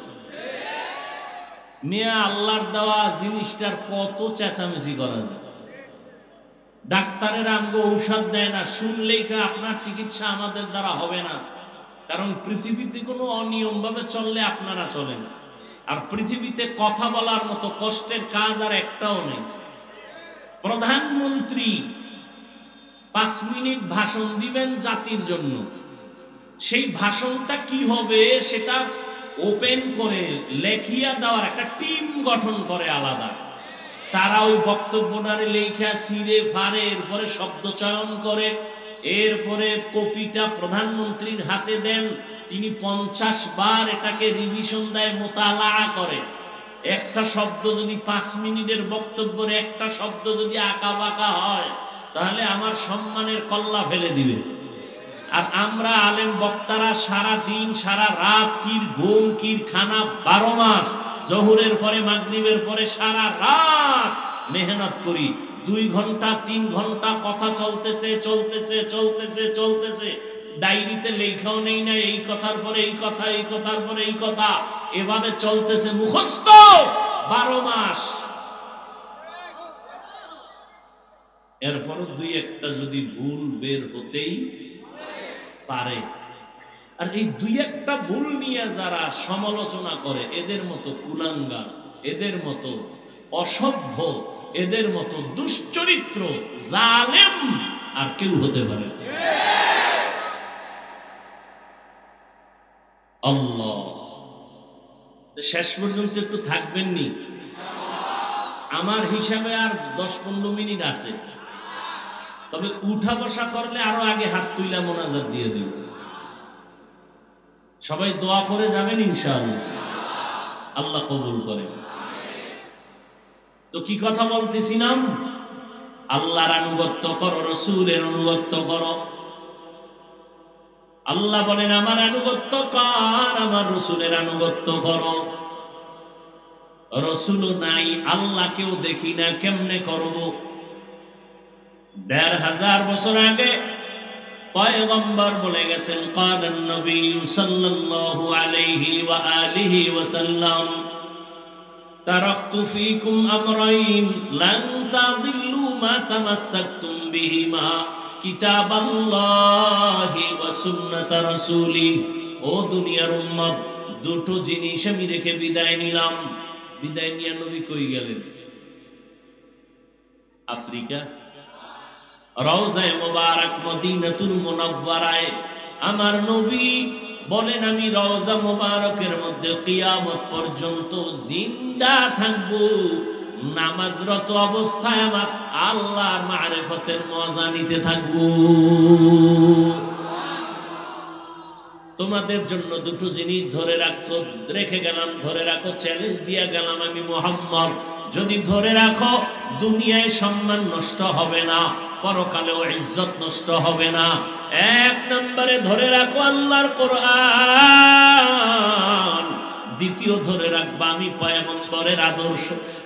মিয়া আল্লাহর দেওয়া জিনিসটার কত চেঁচামেচি করা যায়। ডাক্তারের আমগো ঔষধ দেয় না, শুনলেই আপনার চিকিৎসা আমাদের দ্বারা হবে না। কারণ পৃথিবীতে কোনো অনিয়ম ভাবে চললে আপনারা চলেন। আর পৃথিবীতে কথা বলার মতো কষ্টের কাজ আর একটাও নেই। প্রধানমন্ত্রী 5 মিনিট ভাষণ দিবেন জাতির জন্য, সেই ভাষণটা কি হবে সেটা ওপেন করে লেখিয়া দেওয়ার একটা টিম গঠন করে আলাদা। তারা ওই বক্তব্যটারে লেখা সিরে ফারে, এরপরে শব্দ চয়ন করে, এরপরে কপিটা প্রধানমন্ত্রীর হাতে দেন। তিনি 50 বার এটাকে রিভিশন দেয়, মোতালা করে। একটা শব্দ যদি 5 মিনিটের বক্তব্যের একটা শব্দ যদি আঁকা বাঁকা হয়, তাহলে আমার সম্মানের কল্লা ফেলে দিবে। আর আমরা আলেম বক্তারা সারা দিন সারা রাত, কির ঘুম কির খানা, 12 মাস জোহরের পরে মাগরিবের পরে সারা রাত মেহনত করি। 2 ঘন্টা 3 ঘন্টা কথা চলতেছে চলতেছে চলতেছে চলতেছে। ডায়েরিতে লেখাও নেই না, এই কথার পরে এই কথা, এই কথার পরে এই কথা, এভাবে চলতেছে মুখস্থ 12 মাস। এরপরও 2-1টা যদি ভুল বের হতেই পারে। আর এই 2-1টা ভুল নিয়ে যারা সমালোচনা করে, এদের মতো কুলাঙ্গার, এদের মতো অসভ্য, এদের মতো দুশ্চরিত্র জালেম আর কেউ হতে পারে না। আল্লাহ, শেষ পর্যন্ত একটু থাকবেননি? আমার হিসাবে আর 10-15 মিনিট আছে। তবে উঠা বসা করলে আরো আগে হাত তুইলা মোনাজাত দিয়ে দিব। সবাই দোয়া করে যাবেন ইনশাআল্লাহ, আল্লাহ কবুল করেন। তো কি কথা বলতেছিলাম? আল্লাহর আনুগত্য করো, রাসূলের আনুগত্য করো। আল্লাহ বলেন আমার আনুগত্য কর, আমার রাসূলের আনুগত্য করো। রাসূলও নাই, আল্লাহকেও দেখি না, কেমনে করব? 1500 বছর আগে পয়গম্বর বলে গেছেন, কালান নবী সাল্লাল্লাহু আলাইহি ওয়া আলিহি ওয়াসাল্লাম, তারাকতু ফীকুম আমরাইন লান তাদিল্লু মা তামাসসাকতুম বিহিমা, কিতাবাল্লাহি ওয়া সুন্নাত রাসূলি। ও দুনিয়ার উম্মত, 2টো জিনিস আমি রেখে বিদায় নিলাম। বিদায় নিয়ে নবী কই গেলেন? আফ্রিকা, রওজায়ে মুবারক মদিনাতুল মুনাওয়ারায় আমার নবী বলেন, আমি রওজা মুবারকের মধ্যে কিয়ামত পর্যন্ত জিন্দা থাকব, নামাজরত অবস্থায় আমার আল্লাহর মারিফতের মজা নিতে থাকব। তোমাদের জন্য 2টো জিনিস ধরে রাখো, রেখে গেলাম, ধরে রাখো, চ্যালেঞ্জ দিয়ে গেলাম আমি মুহাম্মদ। যদি ধরে রাখো, দুনিয়ায় সম্মান নষ্ট হবে না, পরকালেও ইজ্জত নষ্ট হবে না। 1 নম্বরে ধরে রাখো আল্লাহর কোরআন। দ্বিতীয় ধরে রাখবা আমি পয়গম্বরের আদর্শ,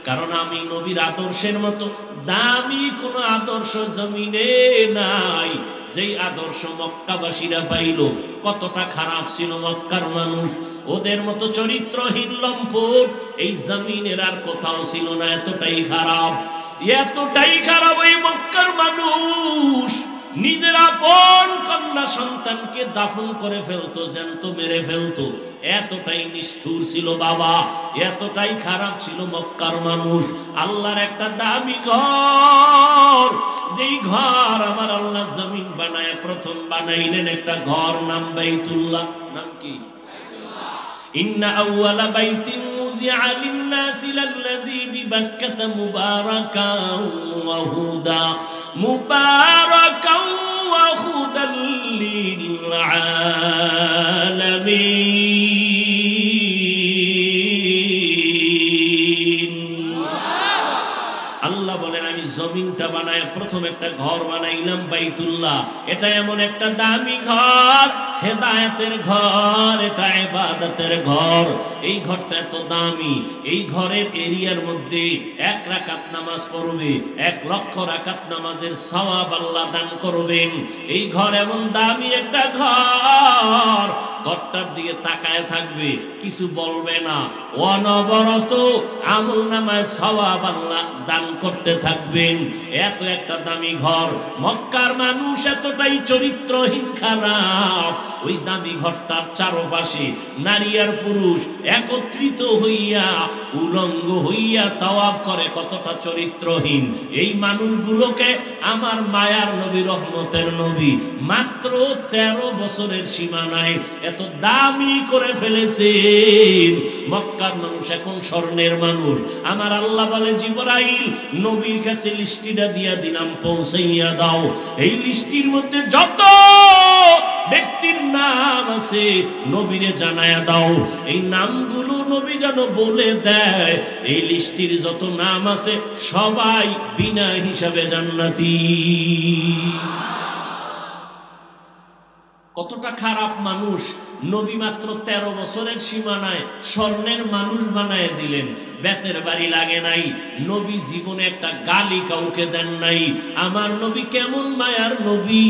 কারণ আমি নবীর আদর্শের মতো দামি কোনো আদর্শ জমিনে নাই। যেই আদর্শ মক্কাবাসীরা পাইল, কতটা খারাপ ছিল মক্কার মানুষ, ওদের মতো চরিত্রহীন লম্পট এই জমিনের আর কোথাও ছিল না। এতটাই খারাপ, এতটাই খারাপ ওই মক্কার মানুষ নিজের আপন কন্যা সন্তানকে দাফন করে ফেলতো, জ্যান্ত মেরে ফেলতো। এতটাই নিষ্ঠুর ছিল বাবা, এতটাই খারাপ ছিল মক্কার মানুষ। আল্লাহর একটা দামি ঘর, যেই ঘর আমার আল্লাহ জমিন বানায় প্রথম বানাইলেন একটা ঘর, নাম বাইতুল্লাহ। নাম কি? ইন্না আউয়ালা বাইতিন উযিআ লিন-নাসি লাল্লাযী বিবাক্কাতা মুবারাকান ওয়া হুদা মুবারাকান ওয়া হুদাল লিল আলামিন। আল্লাহ বলেন আমি জমিনটা বানায় প্রথম একটা ঘর বানাইলাম বাইতুল্লাহ। এটা এমন একটা দামি ঘর, হেদায়েতের ঘর, এটা ইবাদতের ঘর। এই ঘরটা এত দামি, এই ঘরের এরিয়ার মধ্যে 1 রাকাত নামাজ পড়বে 1 লক্ষ রাকাত নামাজের সওয়াব আল্লাহ দান করবেন। এই ঘর এমন দামি একটা ঘর, ঘরটার দিকে তাকায় থাকবে, কিছু বলবে না, অনবরত আমলনামায় সওয়াব আল্লাহ দান করতে থাকবেন। এত একটা দামি ঘর। মক্কার মানুষ এতটাই চরিত্রহীন খারাপ, ওই দামি ঘরটার চারপাশে নারী আর পুরুষ একত্রিত হইয়া উলঙ্গ হইয়া তাওয়াফ করে। কতটা চরিত্রহীন এই মানুষগুলোকে আমার মায়ার নবী, রহমতের নবী মাত্র 13 বছরের সীমানায় এত দামি করে ফেলেছেন। মক্কার মানুষ এখন স্বর্ণের মানুষ। আমার আল্লাহ বলে জিবরাইল নবীর কাছে লিস্টিটা দিয়া দিলাম, পৌঁছাইয়া দাও। এই লিস্টির মধ্যে যত ব্যক্তির নাম আছে নবীরে জানায়া দাও। এই নামগুলো নবী যেন বলে দেয়, এই লিস্টির যত নাম আছে সবাই বিনা হিসাবে জান্নাতি। কতটা খারাপ মানুষ! নবী মাত্র 13 বছরের সীমানায় স্বর্ণের মানুষ বানায় দিলেন। বেতের বাড়ি লাগে নাই। নবী জীবনে একটা গালি কাউকে দেন নাই। আমার নবী কেমন মায়ার নবী,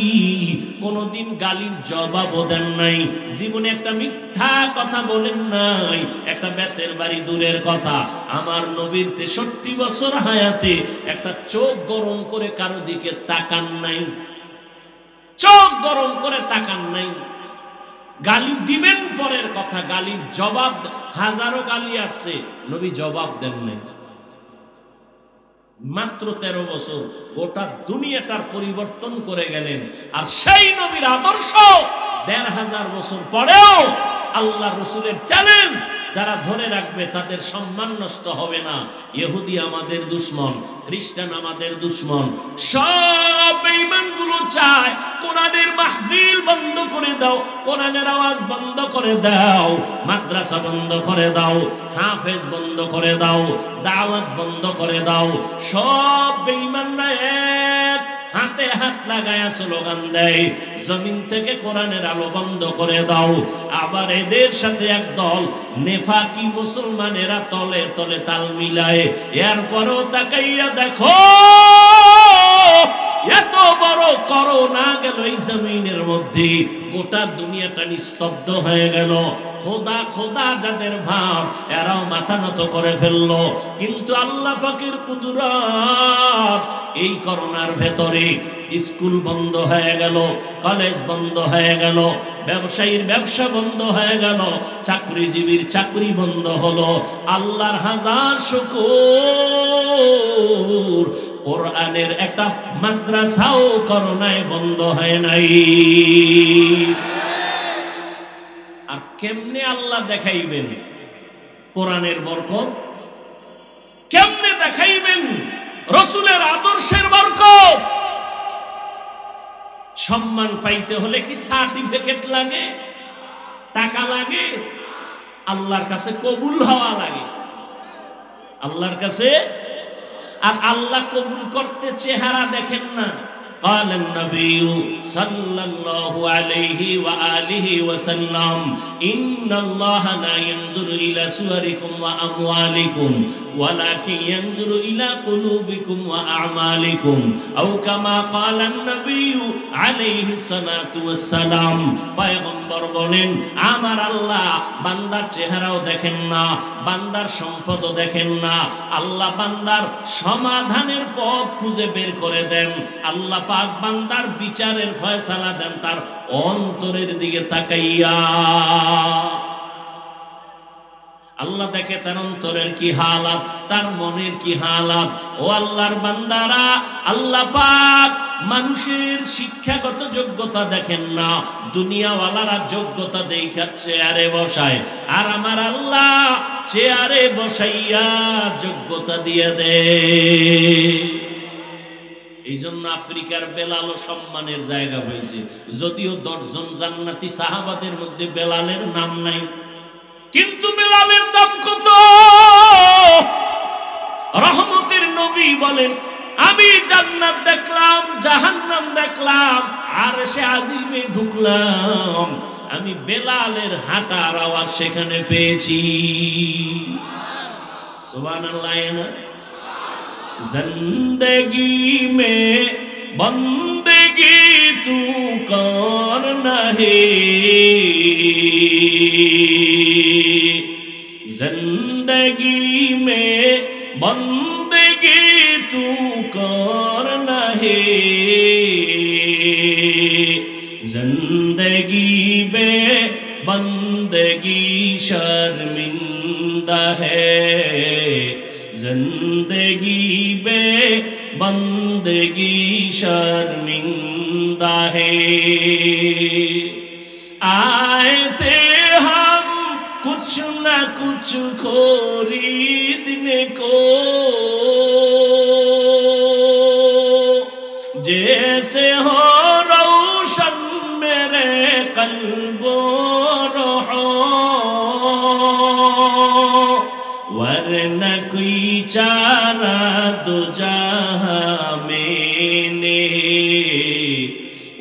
কোনদিন গালির জবাবও দেন নাই। জীবনে একটা মিথ্যা কথা বলেন নাই। একটা বেতের বাড়ি দূরের কথা, আমার নবীর 63 বছর হায়াতে একটা চোখ গরম করে কারো দিকে তাকান নাই। চোখ গরম করে তাকান নাই। গালি দিবেন পরের কথা, গালির জবাব, হাজারো গালি আসছে, নবী জবাব দেন নাই। মাত্র 13 বছর গোটা দুনিয়াটার পরিবর্তন করে গেলেন। আর সেই নবীর আদর্শ 1500 বছর পরেও আল্লাহ রসুলের চ্যালেঞ্জ, যারা ধরে রাখবে তাদের সম্মান নষ্ট হবে না। ইহুদি আমাদের দুশমন, খ্রিস্টান আমাদের দুশমন। সব বেঈমানগুলো চায় কোরআনের মাহফিল বন্ধ করে দাও, কোরআনের আওয়াজ বন্ধ করে দাও, মাদ্রাসা বন্ধ করে দাও, হাফেজ বন্ধ করে দাও, দাওয়াত বন্ধ করে দাও। সব বেঈমানরা এক হাতে হাত লাগায়া স্লোগান দেয়, জমিন থেকে কোরআনের আলো বন্ধ করে দাও। আবার এদের সাথে একদল নেফাকি মুসলমানেরা তলে তলে তাল মিলায়। এরপরও তাকাইয়া দেখো, এত বড় করোনা গেল এই জমিনের মধ্যে, গোটা দুনিয়াটা নিস্তব্ধ হয়ে গেল। খোদা খোদা যাদের ভাব, এরাও মাথা নত করে ফেললো। কিন্তু আল্লাহ পাকের কুদরত, এই করোনার ভেতরে স্কুল বন্ধ হয়ে গেল, কলেজ বন্ধ হয়ে গেল, ব্যবসায়ীর ব্যবসা বন্ধ হয়ে গেল, চাকরিজীবীর চাকরি বন্ধ হলো। আল্লাহর হাজার শুকর, কোরআনের একটা মাদ্রাসাও করোনায় বন্ধ হয় নাই। আর কেমনে আল্লাহ দেখাইবেন কোরআনের বরকত? কেমনে দেখাইবেন রসুলের আদর্শের বরকত? সম্মান পাইতে হলে কি সার্টিফিকেট লাগে, টাকা লাগে? আল্লাহর কাছে কবুল হওয়া লাগে, আল্লাহর কাছে। আর আল্লাহ কবুল করতে চেহারা দেখেন না। قال النبي صلى الله عليه وآله وسلم إن الله لا ينظر إلى صوركم وأموالكم ولكن ينظر إلى قلوبكم وأعمالكم أو كما قال النبي عليه الصلاة والسلام। পয়গম্বর বলেন, আমার আল্লাহ বান্দার চেহারাও দেখেন না, বান্দার সম্পদও দেখেন না। আল্লাহ বান্দার সমাধানের পথ খুঁজে বের করে দেন। আল্লাহ পাক বান্দার বিচারের ফয়সালা দেন তার অন্তরের দিকে তাকাইয়া। আল্লাহ দেখে তার অন্তরের কি হালাত, তার মনের কি হালাত। ও আল্লাহর বান্দারা, আল্লাহ পাক মানুষের শিক্ষাগত যোগ্যতা দেখেন না, দুনিয়াওয়ালারা যোগ্যতা দেখা চেয়ারে বসায়, আর আমার আল্লাহ চেয়ারে বসাইয়া যোগ্যতা দিয়ে দেয়। এই জন্য আফ্রিকার বেলালও সম্মানের জায়গা হয়েছে, যদিও 10 জন জান্নাতি সাহাবাদের মধ্যে বেলালের নাম নাই, কিন্তু বেলালের দাম কত। রহমতের নবী বলেন, আমি জান্নাত দেখলাম, জাহান্নাম দেখলাম, আর সে আজিমে ঢুকলাম, আমি বেলালের হাঁটার আওয়াজ সেখানে পেয়েছি। সুবহানাল্লাহ। जिंदगी में बंदगी तू करना है, जिंदगी में बंदगी तू करना है, जिंदगी में बंदगी शर्मिंदा है, जिंदगी में बंदगी शर्मिंदा है। आए थे हम कुछ न कुछ खरीदने को, जैसे हो रोशन मेरे कल्बो रोहो, वरना कोई चारा दो जहां में नहीं,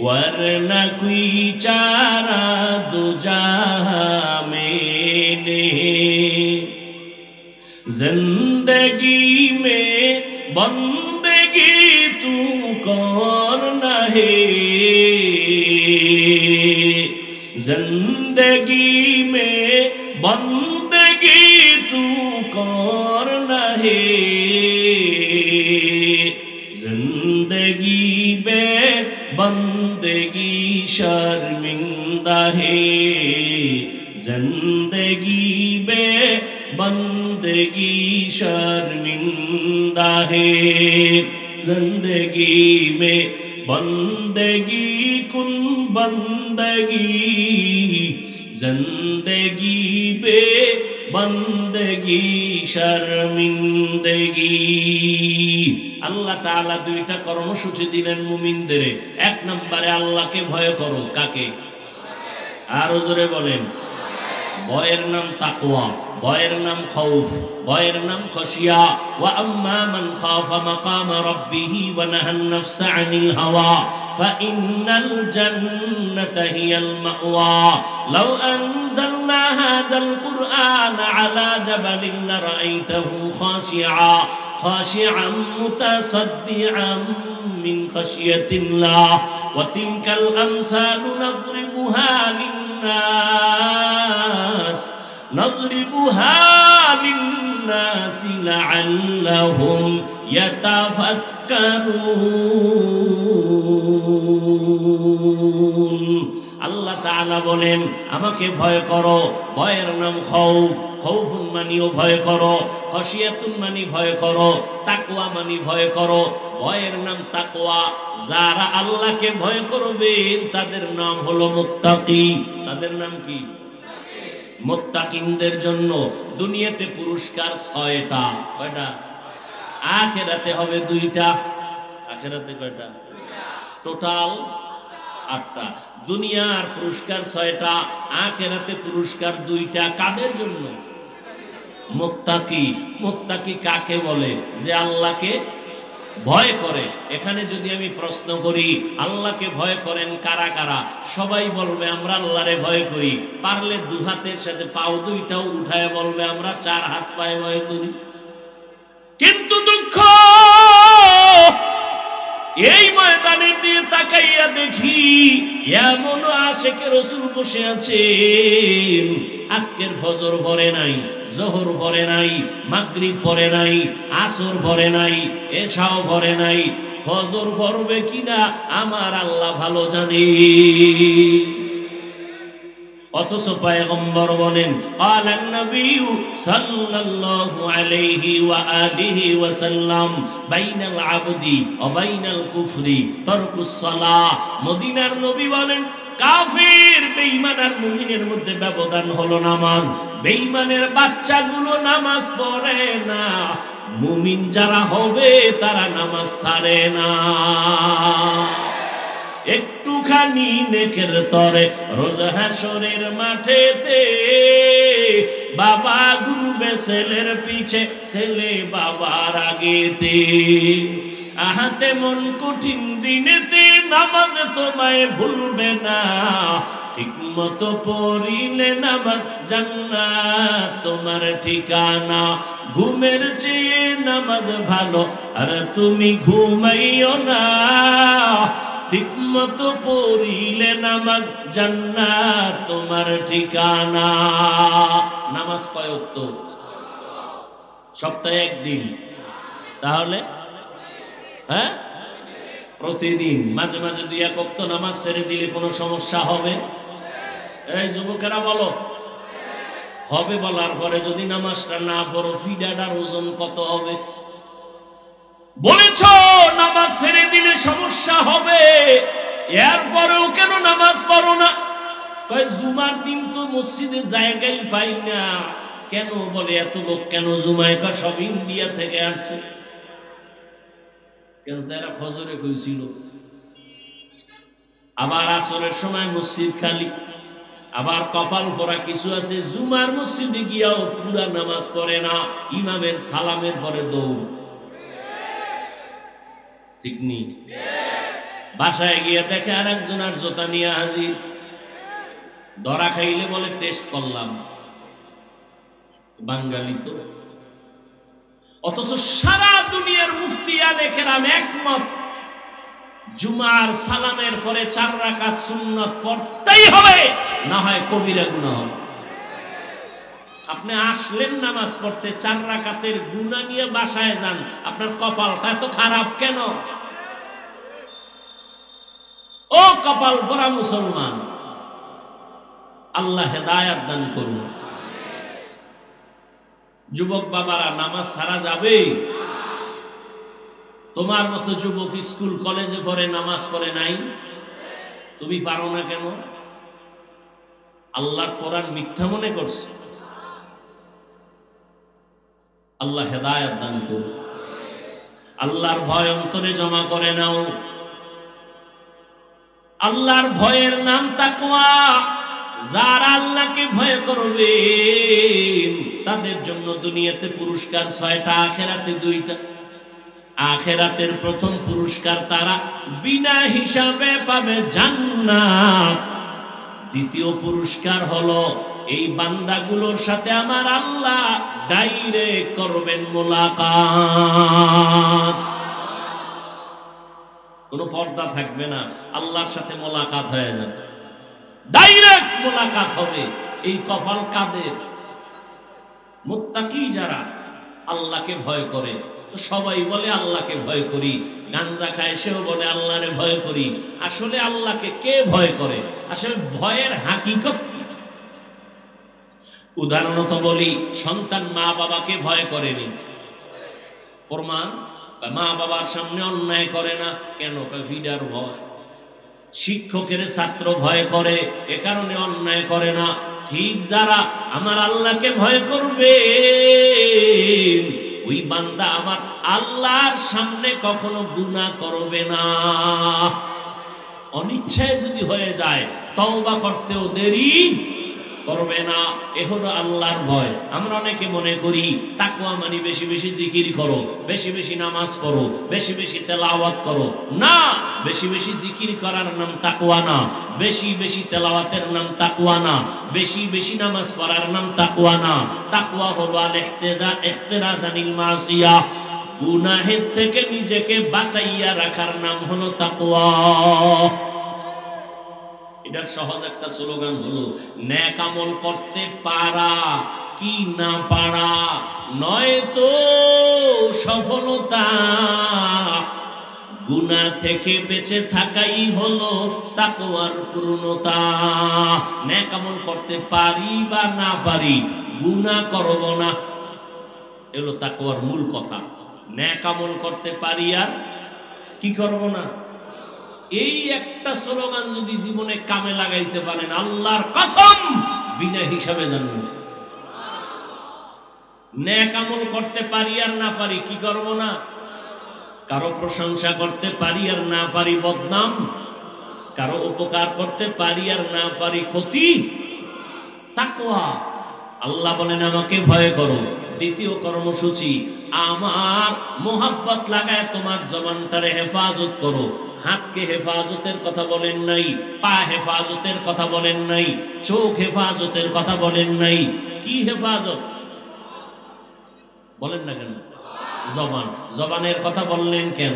वरना कोई चारा दो जहां में नहीं, जिंदगी में बंदगी तू करना है, जिंदगी में बंदगी तू करना है, जिंदगी में बंदगी शर्मिंदा है, जिंदगी में बंदगी शर्मिंदा है, जिंदगी में बंदगी कुन बंदगी, जिंदगी पे बंदगी शर्मिंदगी। আল্লাহ তাআলা দুইটা কর্মসূচি দিলেন মুমিনদের। এক নম্বরে আল্লাহকে ভয় করো। কাকে? আরো জোরে বলেন। ভয়ের নাম তাকওয়া, ভয়ের নাম খৌফ, ভয়ের নাম খশিয়া। ওয়া আম্মা মান খাফা মাকামা রাব্বিহি ওয়া নাহান নাফসা আনিল হাওয়া ফাইন্নাল জান্নাতা হিয়াল মাওয়া। লাউ আনজালনা হাযাল কুরআনা আলা জাবালিন লারাআইতাহু খাশিআ খাশিআন মুতাসাদ্দিআন মিন খাশিয়াতিল্লাহ ওয়া তিলকাল আমসালু নাদরিবুহা লিন-নাস نضربها للناس لعلهم يتفكرون। আল্লাহ তাআলা বলেন আমাকে ভয় করো। ভয়ের নাম খৌফ, খৌফুন মানিও ভয় করো, খশিয়াতুন মানি ভয় করো, তাকওয়া মানি ভয় করো। ভয়ের নাম তাকওয়া। যারা আল্লাহকে ভয় করবেন তাদের নাম হলো মুত্তাকি। তাদের নাম কি? মুত্তাকিনদের জন্য দুনিয়াতে পুরস্কার 6টা। কয়টা? আখিরাতে হবে 2টা। আখিরাতে কয়টা? টোটাল 8টা। দুনিয়ার পুরস্কার 6টা, আখিরাতে পুরস্কার 2টা। কাদের জন্য? মুত্তাকি। মুত্তাকি কাকে বলে? যে আল্লাহকে ভয় করে। এখানে যদি আমি প্রশ্ন করি আল্লাহকে ভয় করেন কারা কারা, সবাই বলবে আমরা আল্লাহরে ভয় করি। পারলে 2 হাতের সাথে পাও 2টাও উঠায় বলবে আমরা 4 হাত পায়ে ভয় করি। কিন্তু দুঃখ, এই ময়দানের দিয়ে তাকাইয়া দেখি এমন আশেকে রাসূল বসে আছেন, আজকের ফজর পড়ে নাই, জোহর পড়ে নাই, মাগরিব পড়ে নাই, আসর পড়ে নাই, এশাও পড়ে নাই। ফজর পড়বে কিনা আমার আল্লাহ ভালো জানে। অথচ পয়গম্বর বলেন ক্বালান নবী সাল্লাল্লাহু আলাইহি ওয়া আলিহি ওয়া সাল্লাম বাইনাল আবদি ওয়া বাইনাল কুফরি তারকুস সালাহ। মদিনার নবী বলেন কাফির বেঈমান আর মুমিনের মধ্যে ব্যবধান হলো নামাজ। বেঈমানের বাচ্চাগুলো নামাজ পড়ে না, মুমিন যারা হবে তারা নামাজ ছাড়ে না। একটুখানি নেকের তরে রোজ হাসরের মাঠেতে বাবা ঘুরবে ছেলের পিছে, ছেলে বাবার আগেতে। আহাতে মন কঠিন দিনেতে নামাজ তোমায় ভুলবে না, ঠিক মতো পড়িলে নামাজ জান্নাত তোমার ঠিকানা। ঘুমের চেয়ে নামাজ ভালো আর তুমি ঘুমাইও না, ঠিক মতো পড়িলে নামাজ জান্নাত তোমার ঠিকানা। নামাজ কয় ওয়াক্ত? সপ্তাহে একদিন, তাহলে হ্যাঁ প্রতিদিন। মাঝে মাঝে দুই এক ওয়াক্ত নামাজ ছেড়ে দিলে কোনো সমস্যা হবে? এই যুবকেরা বলো হবে। বলার পরে যদি নামাজটা না পড়ো ফিডাটার ওজন কত হবে? বলেছ নামাজ ছেড়ে দিলে সমস্যা হবে, এরপরেও কেন নামাজ পড়ো না? জুমার দিন তো মসজিদে জায়গাই পাই না। কেন? বলে এত লোক কেন জুমায়? সব ইন্ডিয়া থেকে আসছে। কেন? তারা ফজরে কইছিল, আবার আসরের সময় মসজিদ খালি, আবার কপাল পরা কিছু আছে জুমার মসজিদে গিয়াও পুরা নামাজ পড়ে না, ইমামের সালামের পরে দৌড়। ঠিক নেই? বাসায় গিয়ে দেখে আর একজন আর জোতা নিয়ে হাজির। ধরা খাইলে বলে টেস্ট করলাম, বাঙালি তো। অথচ সারা দুনিয়ার মুফতি আলে কেরাম একমত, জুমার সালামের পরে 4 রাকাত সুন্নাত পড়তেই হবে, না হয় কবিরা গুনাহ হবে। আপনি আসলেন নামাজ পড়তে, 4 রাকাতের গুনাহ নিয়ে বাসায় যান, আপনার কপালটা এত খারাপ কেন? ও কপাল পোড়া মুসলমান, আল্লাহ হেদায়েত দান করুন। যুবক বাবারা, নামাজ ছাড়া যাবে? তোমার মতো যুবক স্কুল কলেজে পড়ে, নামাজ পড়ে নাই, তুমি পারো না কেন? আল্লাহর কোরআন মিথ্যা মনে করছো? আল্লাহ হেদায়েত দান করুন। আল্লাহর ভয় অন্তরে জমা করে নাও। আল্লাহর ভয়ের নাম তাকওয়া। যারা আল্লাহকে ভয় করবে তাদের জন্য দুনিয়াতে পুরস্কার 6টা, আখিরাতে 2টা। আখিরাতের প্রথম পুরস্কার তারা বিনা হিসাবে পাবে জান্নাত। দ্বিতীয় পুরস্কার হলো এই বান্দাগুলোর সাথে আমার আল্লাহ ডাইরেক্ট করবেন মোলাকাত। কোনো পর্দা থাকবে না, আল্লাহর সাথে মোলাকাত হয়ে যাবে, ডাইরেক্ট মোলাকাত হবে। এই কপাল কাদের? মুত্তাকি যারা আল্লাহকে ভয় করে। তো সবাই বলে আল্লাহকে ভয় করি, গাঞ্জা খায় সেও বলে আল্লাহরে ভয় করি। আসলে আল্লাহকে কে ভয় করে? আসলে ভয়ের হাকিকত কি? উদাহরণত বলি, সন্তান মা বাবাকে ভয় করেনি, প্রমাণ? মা বাবার সামনে অন্যায় করে না, কেন? ফিডার ভয়। শিক্ষকের ছাত্র ভয় করে, এ কারণে অন্যায় করে না। ঠিক যারা আমার আল্লাহকে ভয় করবে ওই বান্দা আমার আল্লাহর সামনে কখনো গুনাহ করবে না। অনিচ্ছায় যদি হয়ে যায় তওবা করতেও দেরি করবে না। এ হলো আল্লাহর ভয়। আমরা অনেকে মনে করি তাকওয়া মানে বেশি বেশি জিকির করো, বেশি বেশি নামাজ পড়ো, বেশি বেশি তেলাওয়াত করো। না, বেশি বেশি জিকির করার নাম তাকওয়া না, বেশি বেশি তেলাওয়াতের নাম তাকওয়া না, বেশি বেশি নামাজ পড়ার নাম তাকওয়া না। তাকওয়া হলো আল ইহতিরাজ আনিল মাসিয়া, গুনাহের থেকে নিজেকে বাঁচাইয়া রাখার নাম হলো তাকওয়া। এটার সহজ একটা স্লোগান হলো নেক আমল করতে পারা কি না পারা নয় তো সফলতা, গুনাহ থেকে বেঁচে থাকাই হলো তাকওয়ার পূর্ণতা। নেক আমল করতে পারি বা না পারি, গুনাহ করব না, এলো তাকওয়ার মূল কথা। নেক আমল করতে পারি আর কি করব না, এই একটা স্লোগান যদি জীবনে কামে লাগাইতে পারেন, আল্লাহর কসম বিনা হিসাবে জানবেন। নেক আমল করতে পারি আর না পারি কি করব না, কারো প্রশংসা করতে পারি আর না পারি বদনাম, কারো উপকার করতে পারি আর না পারি ক্ষতি। তাকওয়া, আল্লাহ বলেন আমাকে ভয় করো। দ্বিতীয় কর্মসূচি, আমার মোহাব্বত লাগায় তোমার জবানটারে হেফাজত করো। হাতকে হেফাজতের কথা বলেন নাই, পা হেফাজতের কথা বলেন নাই, চোখ হেফাজতের কথা বলেন নাই। কি হেফাজত বলেন না কেন? জবান। জবানের কথা বললেন কেন?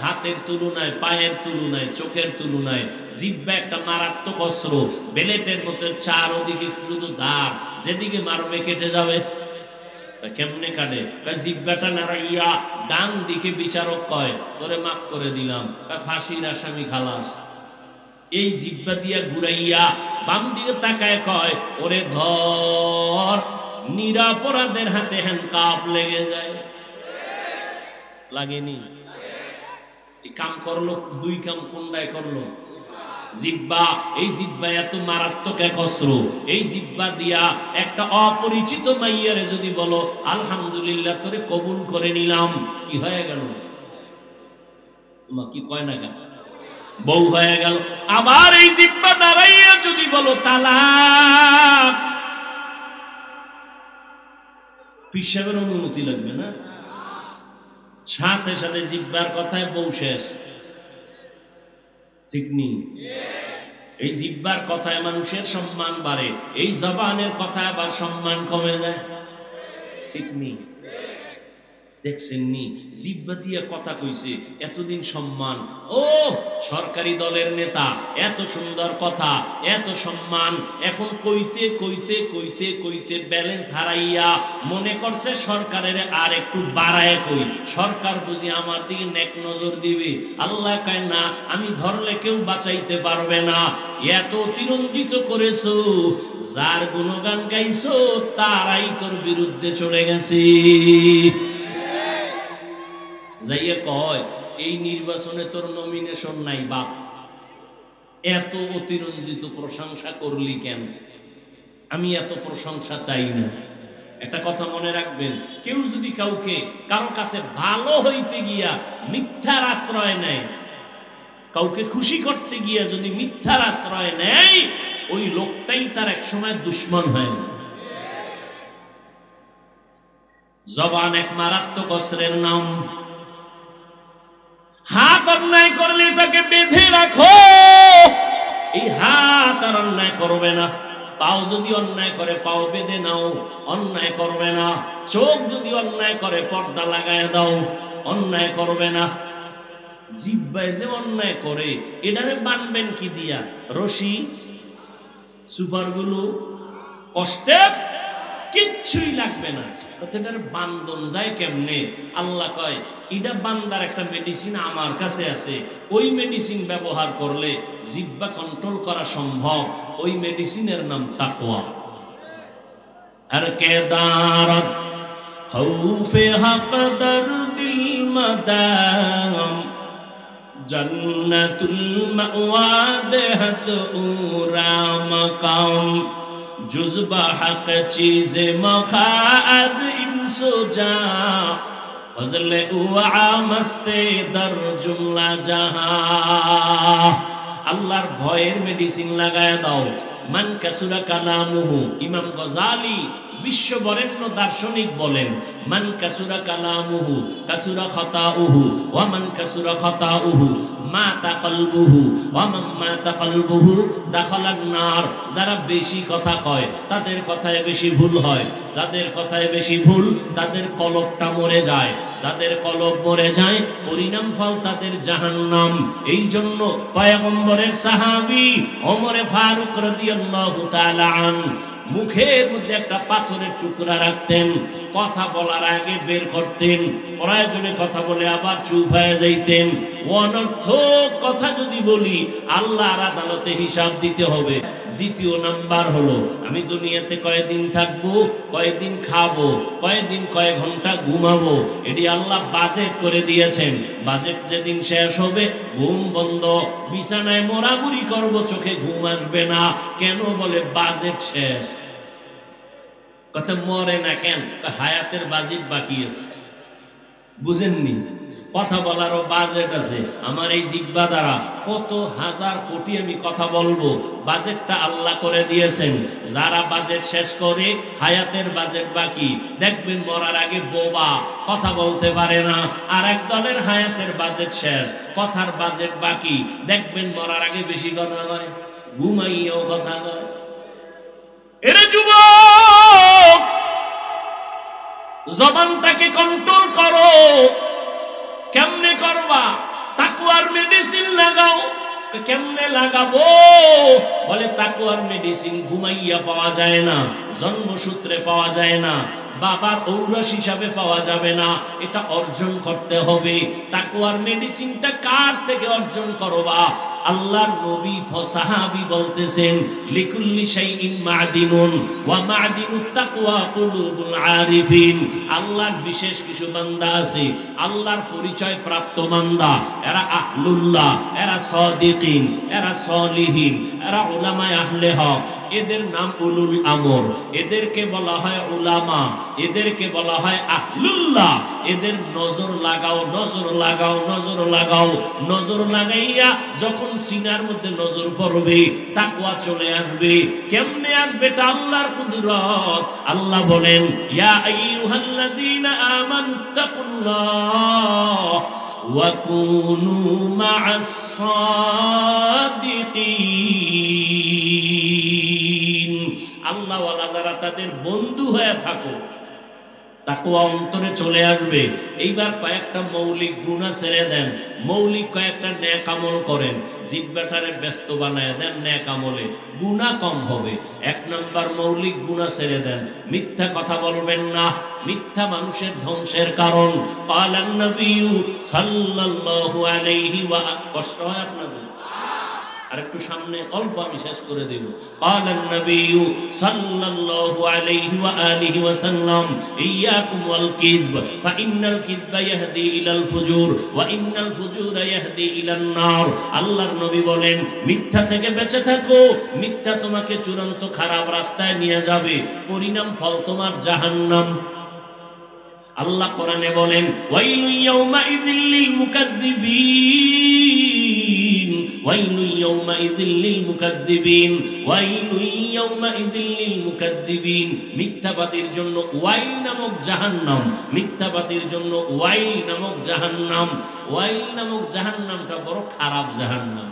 হাতের তুলনায়, পায়ের তুলনায়, চোখের তুলনায় জিহ্বা একটা মারাত্মক অস্ত্র। বেলেটের মতো চারদিকে শুধু দাঁড়, যেদিকে মারবে কেটে যাবে। কেমনে কাটে? জিহ্বাটা নাড়াইয়া ডান দিকে বিচারক কয় তোরে মাফ করে দিলাম, ফাঁসির আসামি খালাস। এই জিহ্বা দিয়া ঘুরাইয়া বাম দিকে তাকায় কয় ওরে ধর, নিরাপরাধের হাতে হ্যান্ডকাপ লেগে যায়। লাগেনি? এই কাম করলো, দুই কাম কোনটায় করলো? জিহ্বা। এই জিহ্বা এত মারাত্মক এক অস্ত্র। এই জিহ্বা দিয়া একটা অপরিচিত মাইয়ারে যদি বলো আলহামদুলিল্লাহ তোরে কবুল করে নিলাম, কি হয়ে গেল? মা কি কয় না কেন? বউ হয়ে গেল। আবার এই জিহ্বা দাঁড়াইয়া যদি বলো তালাক, পিসাবের অনুমতি লাগবে না? সাথে সাথে জিহ্বার কথায় বউ শেষ। ঠিক নেই? এই জিহ্বার কথায় মানুষের সম্মান বাড়ে, এই জবানের কথায় আবার সম্মান কমে যায়। ঠিক নেই? দেখছেন নি জিহ্বা দিয়া কথা কইছে, এতদিন সম্মান। ও সরকারি দলের নেতা, এত সুন্দর কথা, এত সম্মান, এখন কইতে কইতে কইতে কইতে ব্যালেন্স হারাইয়া মনে করছে সরকারের আর একটু বাড়ায় কই, সরকার বুঝি আমার দিকে নেক নজর দিবে। আল্লাহ কয় না, আমি ধরলে কেউ বাঁচাইতে পারবে না। এত অতিরঞ্জিত করেছো, যার গুণগান গাইছো তারাই তোর বিরুদ্ধে চলে গেছে। যাইয়া কয় এই নির্বাচনে তোর নমিনেশন নাই বাপ, এত অতিরঞ্জিত প্রশংসা করলি কেন? আমি এত প্রশংসা চাই না। একটা কথা মনে রাখবেন, কেউ যদি কাউকে কারো কাছে ভালো হইতে গিয়া মিথ্যার আশ্রয় নেয়, কাউকে খুশি করতে গিয়া যদি মিথ্যার আশ্রয় নেয়, ওই লোকটাই তার এক সময় দুশ্মন হয়ে যায়। জবান এক মারাত্মক অস্ত্রের নাম। হাত অন্যায় করলে তাকে বেঁধে রাখো, এই হাত আর অন্যায় করবে না। পাও যদি অন্যায় করে পাও বেঁধে নাও, অন্যায় করবে না। চোখ যদি অন্যায় করে পর্দা লাগায় দাও, অন্যায় করবে না। জিহ্বায় যে অন্যায় করে এটারে বানবেন কি দিয়া? রশি, সুপারগুলো, কষ্টে কিচ্ছুই লাগবে না। বান্ধন যায় কেমনে? আল্লাহ কয় এটা বান্দার একটা মেডিসিন আমার কাছে আছে, ওই মেডিসিন ব্যবহার করলে জিহ্বা কন্ট্রোল করা সম্ভব। ওই মেডিসিনের নাম তাকওয়া। আর কেদারত খৌফে হক দরদিল মাদাম জান্নাতুল মাওয়া দেহত উরা মাকাম जुज़्बा हक चीज़ मखा अज इंसो जा फजल उआ मस्ते दर जुमला जहां। আল্লাহর ভয়ের মেডিসিন লাগায় দাও। মান কাসুরা কালামুহু, ইমাম গজালি বিশ্ব বরেণ্য দার্শনিক বলেন, মান কাসুরা কালামুহু কাসুরা খাতাউহু ওয়া মান কাসুরা খাতাউহু মাতা কলবুহু ওয়া মান মাতা কলবুহু দাখালান নার। যারা বেশি কথা কয় তাদের কথায় বেশি ভুল হয়, যাদের কথায় বেশি ভুল তাদের কলবটা মরে যায়, যাদের কলব মরে যায় পরিণাম ফল তাদের জাহান্নাম। এই জন্য পয়গম্বরের সাহাবী ওমর ফারুক রাদিয়াল্লাহু তাআলা আন মুখের মধ্যে একটা পাথরের টুকরা রাখতেন, কথা বলার আগে বের করতেন, প্রয়োজনে কথা বলে আবার চুপ হয়ে যাইতেন। অনর্থক কথা যদি বলি আল্লাহর আদালতে হিসাব দিতে হবে। দ্বিতীয় নাম্বার হলো, আমি দুনিয়াতে কয়েকদিন থাকবো, কয়েকদিন খাবো, কয়েকদিন কয়েক ঘন্টা ঘুমাবো, এটি আল্লাহ বাজেট করে দিয়েছেন। বাজেট যেদিন শেষ হবে ঘুম বন্ধ, বিছানায় মোড়ামুড়ি করবো, চোখে ঘুম আসবে না। কেন? বলে বাজেট শেষ। কথা মরে না কেন? হায়াতের বাজেট বাকি আছে। বুঝেননি? কথা বলারও বাজেট আছে। আমার এই জিহ্বা দ্বারা কত হাজার কোটি আমি কথা বলবো, বাজেটটা আল্লাহ করে দিয়েছেন। যারা বাজেট শেষ করে হায়াতের বাজেট বাকি, দেখবেন মরার আগে বোবা, কথা বলতে পারে না। আর এক দলের হায়াতের বাজেট শেষ, কথার বাজেট বাকি, দেখবেন মরার আগে বেশি কথা হয়, ঘুমাইয়েও কথা হয়। এরে যুবক, জবানটাকে কন্ট্রোল করো। কেমনে করবা? তাকওয়ার মেডিসিন লাগাও। কেমনে লাগাবো? বলে তাকওয়ার মেডিসিন ঘুমাইয়া পাওয়া যায় না, জন্মসূত্রে পাওয়া যায় না, বাবার ঔরস হিসাবে পাওয়া যাবে না, এটা অর্জন করতে হবে। তাকওয়ার মেডিসিনটা কার থেকে অর্জন করবা? আল্লাহর নবী সাহাবী বলতেছেন, লিকুল্লি শাইইন মাদিনুন ওয়া মাদিনুত তাকওয়া কুলুবুল আরিফিন। আল্লাহর বিশেষ কিছু বান্দা আছে, আল্লাহর পরিচয় প্রাপ্ত বান্দা, এরা আহলুল্লাহ, এরা সাদিকিন, এরা সলিহিন, এরা উলামায়ে আহলে হক। এদের নাম উলুল আমর, এদেরকে বলা হয় উলামা, এদেরকে বলা হয় আহলুল্লাহ। এদের নজর লাগাও, নজর লাগাও, নজর লাগাও। নজর লাগাইয়া যখন সিনার মধ্যে নজর পড়বে, তাকওয়া চলে আসবে। কেমনে আসবে? এটা আল্লাহর কুদরত। আল্লাহ বলেন, ইয়া আইয়ুহাল্লাযীনা আমানুত্তাকুল্লাহ ওয়া কুনু মা'আস সাদিকিন। আল্লাহ ওয়ালা যারা, তাদের বন্ধু হয়ে থাকো, তাকওয়া অন্তরে চলে আসবে। এইবার কয়েকটা মৌলিক গুনাহ ছেড়ে দেন, মৌলিক কয়েকটা নেক আমল করেন, জিহ্বাটারে ব্যস্ত বানায় দেন নেক আমলে, গুনাহ কম হবে। এক নাম্বার মৌলিক গুনাহ ছেড়ে দেন, মিথ্যা কথা বলবেন না। মিথ্যা মানুষের ধ্বংসের কারণ। ক্বালান নবিয়্যু সাল্লাল্লাহু আলাইহি ওয়া কষ্ট হয় আপনাদের? আরেকটু সামনে অল্প, আমি শেষ করে দেব। ক্বালান নবিয়্যু সাল্লাল্লাহু আলাইহি ওয়া আলিহি ওয়া সাল্লাম, ইয়াকুম ওয়াল কিযব ফাইন্নাল কিযবা ইয়াহদি ইলাল ফুজুর ওয়া ইন্নাল ফুজুরা ইয়াহদি ইলান নার। আল্লাহর নবী বলেন, মিথ্যা থেকে বেঁচে থাকো। মিথ্যা তোমাকে চূড়ান্ত খারাপ রাস্তায় নিয়ে যাবে, পরিণাম ফল তোমার জাহান্নাম। আল্লাহ কোরআনে বলেন, ওয়াইলু ইয়াউমাইযিল লিল মুকাদ্দিবিন, ওয়াইলু ইয়াউমাইযিল লিল মুকাদ্দিবিন, ওয়াইলু ইয়াউমাইযিল লিল মুকাদ্দিবিন। মিথ্যাবাদীর জন্য ওয়াইল নামক জাহান্নাম, মিথ্যাবাদীর জন্য ওয়াইল নামক জাহান্নাম। ওয়াইল নামক জাহান্নামটা বড় খারাপ জাহান্নাম।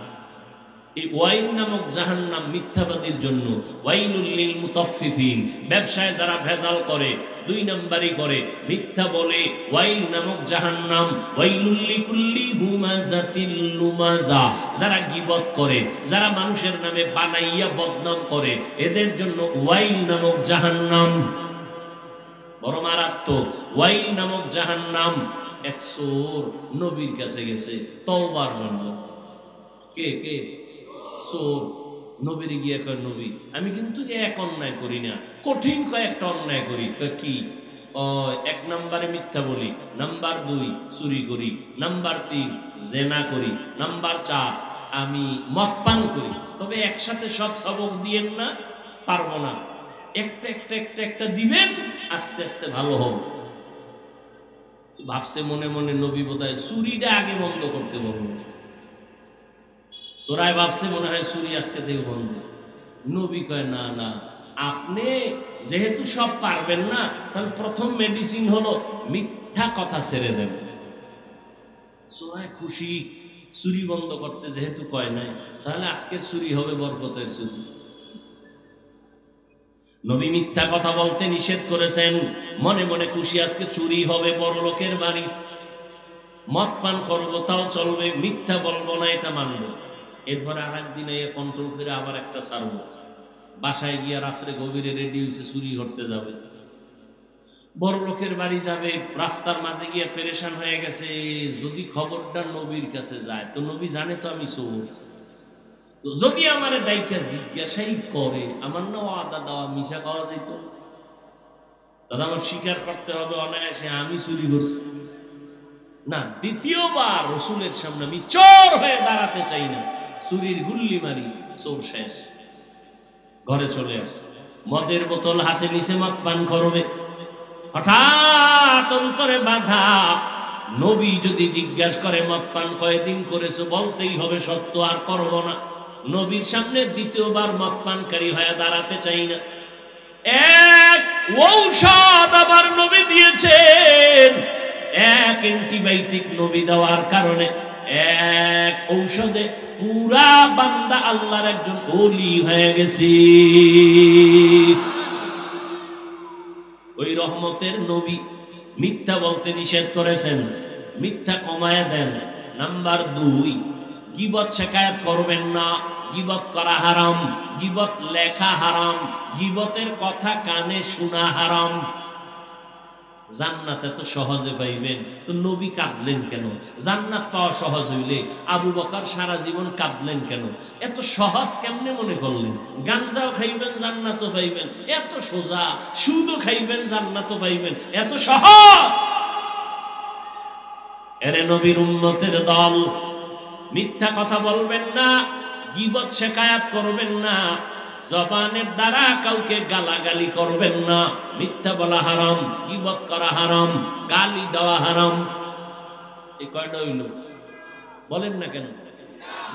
এই ওয়াইল নামক জাহান্নাম মিথ্যাবাদীর জন্য। ওয়াইলুল লিল মুতাফফিফিন, ব্যবসায় যারা ভেজাল করে, দুই নাম্বারই করে, মিথ্যা বলে, ওয়াইল নামক জাহান্নাম। ওয়াইলুল লিকুল্লি হুমাযাতিল লুমাযা, যারা গীবত করে, যারা মানুষের নামে বানাইয়া বদনাম করে, এদের জন্য ওয়াইল নামক জাহান্নাম। বড় মারাত্মক ওয়াইল নামক জাহান্নাম। এক চোর নবীর কাছে গেছে তওবার জন্য। কে কে? চোর নবীর গিয়ে কয়, নবী আমি কিন্তু এক অন্যায় করি না, কঠিন কয়েকটা অন্যায় করি। কি? এক নাম্বারে মিথ্যা বলি, নাম্বার 2 চুরি করি, নাম্বার 3 জেনা করি, নাম্বার 4 আমি মদ পান করি। তবে একসাথে সব সবক দিয়েন না, পারবো না, একটা একটা একটা একটা দিবেন, আস্তে আস্তে ভালো হবে। ভাবছে মনে মনে, নবী বোধহয় চুরিটা আগে বন্ধ করতে বলবো। চোরাই ভাবছে মনে হয় চুরি আজকে থেকে বন্ধ। নবী কয়, না না, আপনি যেহেতু সব পারবেন না, তাহলে প্রথম মেডিসিন হলো মিথ্যা কথা ছেড়ে দেন। চোরাই খুশি, চুরি বন্ধ করতে যেহেতু কয় নাই, তাহলে আজকের চুরি হবে বরকতের চুরি। নবী মিথ্যা কথা বলতে নিষেধ করেছেন, মনে মনে খুশি, আজকে চুরি হবে বড় লোকের বাড়ি। মদ পান করবো তাও চলবে, মিথ্যা বলবো না, এটা মানবো। এরপরে আর একদিন কন্ট্রোল করে আবার একটা ছাড়বো। বাসায় গিয়া রাত্রে গভীরে রেডি হয়েছে চুরি করতে যাবে, বড় লোকের বাড়ি যাবে, রাস্তার মাঝে গিয়ে পেরেশান হয়ে গেছে। যদি খবরটা নবীর কাছে যায় তো নবী জানে তো আমি চোর, যদি আমার ডাইকা জিজ্ঞাসাই করে আমার না আদা দেওয়া মিশা খাওয়া যেত, দাদা আমার স্বীকার করতে হবে অনায়াসে আমি চুরি করছি না। দ্বিতীয়বার রসুলের সামনে আমি চোর হয়ে দাঁড়াতে চাই না, চুরির গুল্লি মারি, চোর শেষ। ঘরে চলে আসছে, মদের বোতল হাতে নিচে মদ পান করবে, হঠাৎ অন্তরে বাধা। নবী যদি জিজ্ঞাসা করে মদ পান কয়দিন করেছো, বলতেই হবে সত্য, আর করব না। নবীর সামনে দ্বিতীয়বার মদ পানকারী হয়ে দাঁড়াতে চাই না। এক ঔষধ আবার নবী দিয়েছেন, এক অ্যান্টিবায়োটিক নবী দেওয়ার কারণে এক ঔষধে পুরা বান্দা আল্লাহর একজন ওলি হয়ে গেছে। ওই রহমতের নবী মিথ্যা বলতে নিষেধ করেছেন, মিথ্যা কমায় দেন। নাম্বার 2, গীবত শিকায়াত করবেন না, গীবত করা হারাম, গীবত লেখা হারাম, গীবতের কথা কানে শোনা হারাম। জান্নাত এত সহজে পাইবেন তো নবী কাঁদলেন কেন? জান্নাত পাওয়া সহজ হইলে আবু বকর সারা জীবন কাঁদলেন কেন? এত সহজ কেমনে মনে করলেন? গাঞ্জাও খাইবেন জান্নাতও পাইবেন, এত সোজা। সুদও খাইবেন জান্নাতও পাইবেন, এত সহজ। এরে নবীর উম্মতের দল, মিথ্যা কথা বলবেন না, গীবত শিকায়াত করবেন না, জবানের দ্বারা কাউকে গালাগালি করবেন না। মিথ্যা বলা হারাম, গীবত করা হারাম, গালি দেওয়া হারাম। এই কয়টা হইল? বলেন না কেন?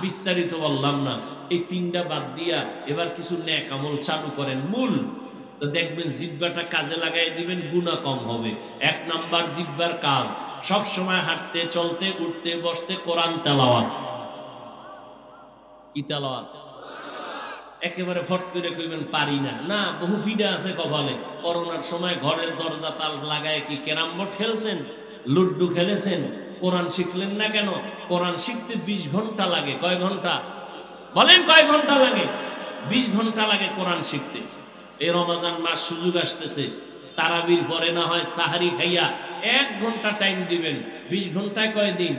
বিস্তারিত বললাম না। এই 3টা বাদ দিয়া এবার কিছু নেক আমল চালু করেন। মূল তো দেখবেন জিহ্বাটা কাজে লাগাই দিবেন, গুনাহ কম হবে। 1 নাম্বার জিহ্বার কাজ, সব সময় হাঁটতে চলতে উঠতে বসতে কোরআন তেলাওয়াত। কি তেলাওয়াত? একেবারে ফট করে কইবেন পারি না, না, বহু ফিডা আছে কপালে। করোনার সময় ঘরের দরজা তাল লাগায় কি ক্যারাম বোর্ড খেলছেন, লুড্ডু খেলেছেন, কোরআন শিখলেন না কেন? কোরআন শিখতে 20 ঘন্টা লাগে। কয় ঘন্টা? বলেন কয় ঘন্টা লাগে? 20 ঘন্টা লাগে কোরআন শিখতে। এই রমজান মাস সুযোগ আসতেছে, তারাবির পরে না হয় সাহারি খাইয়া 1 ঘন্টা টাইম দিবেন। 20 ঘন্টায় কয় দিন?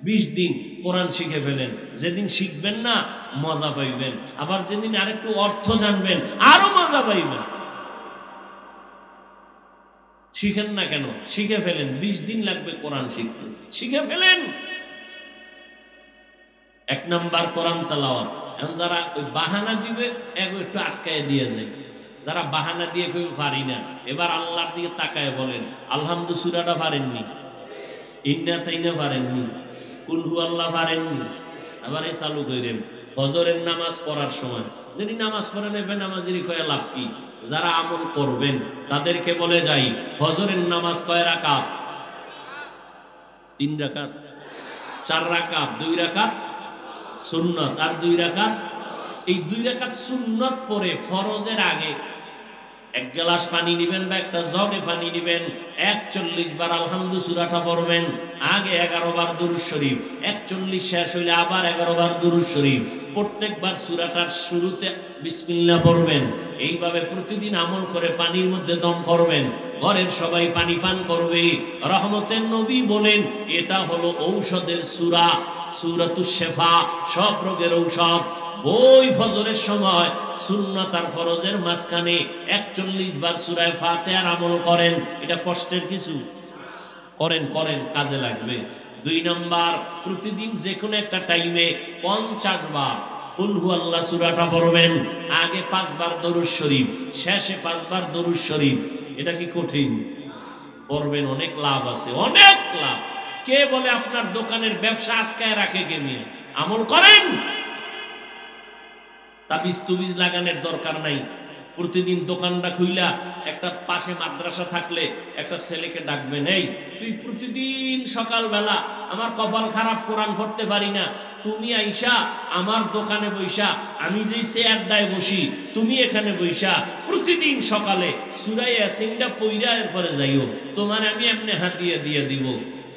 20 দিন কোরআন শিখে ফেলেন। যেদিন শিখবেন না মজা পাইবেন, আবার যেদিন আরেকটু অর্থ জানবেন আরো মজা পাইবেন। শিখেন না কেন? শিখে ফেলেন। 20 দিন লাগবে কোরআন শিখতে, শিখে ফেলেন। 1 নাম্বার কোরআন তেলাওয়াত। এখন যারা ওই বাহানা দিবে একটু আটকায় দিয়ে যায়, যারা বাহানা দিয়ে কেউ পারি না, এবার আল্লাহর দিকে তাকায় বলেন আলহামদুলিল্লাহ সূরাটা পারেননি, ইন্না তাইনা পারেননি, কুল হু আল্লাহ পারেননি। আবার এই চালু করেন ফজরের নামাজ পড়ার সময়, যিনি নামাজ পড়েন বেনামাজির কয়ে লাভ কি? যারা আমল করবেন তাদেরকে বলে যাই ফজরের নামাজ কয় রাকাত? 3 রাকাত, 4 রাকাত, 2 রাকাত সুন্নত আর 2 রাকাত। এই 2 রাকাত সুন্নত পড়ে ফরজের আগে 1 গ্লাস পানি নিবেন বা একটা জগে পানি নিবেন, 41 বার আলহামদু সূরাটা পড়বেন। আগে 11 বার দুরূদ শরীফ, 41 শেষ হইলে আবার 11 বার দুরূদ শরীফ। প্রত্যেকবার সূরাটার শুরুতে বিসমিল্লাহ পড়বেন। এইভাবে প্রতিদিন আমল করে পানির মধ্যে দম করবেন, ঘরের সবাই পানি পান করবে। রহমতের নবী বলেন এটা হলো ঔষধের সূরা, সূরাতুশ শিফা, সব রোগের ঔষধ। ওই ফজরের সময় সুন্নাত আর ফরজের মাঝখানে 41 বার সূরা ফাতিহার আমল করেন। এটা কষ্টের কিছু? করেন করেন, কাজে লাগবে। 2 নাম্বার, প্রতিদিন যে কোনো একটা টাইমে 50 বার কুল হু আল্লাহ সূরাটা পড়বেন। আগে 5 বার দরুদ শরীফ, শেষে 5 বার দরুদ শরীফ। এটা কি কঠিন? পড়বেন, অনেক লাভ আছে, অনেক লাভ। কে বলে আপনার দোকানের ব্যবসা আটকায় রাখে? কে নিয়ে আমল করেন। তাবিজ তুবিজ লাগানোর দরকার নাই। প্রতিদিন দোকানটা খুইলা একটা পাশে মাদ্রাসা থাকলে একটা ছেলেকে ডাকবেন, এই তুই প্রতিদিন সকালবেলা, আমার কপাল খারাপ কোরআন পড়তে পারি না, তুমি আইসা আমার দোকানে বইসা, আমি যেই চেয়ারটায় বসি তুমি এখানে বইসা প্রতিদিন সকালে সূরা ইয়াসিনটা পইরা এরপরে যাইও, তোমার আমি এমনি হাতিয়ে দিয়ে দিব।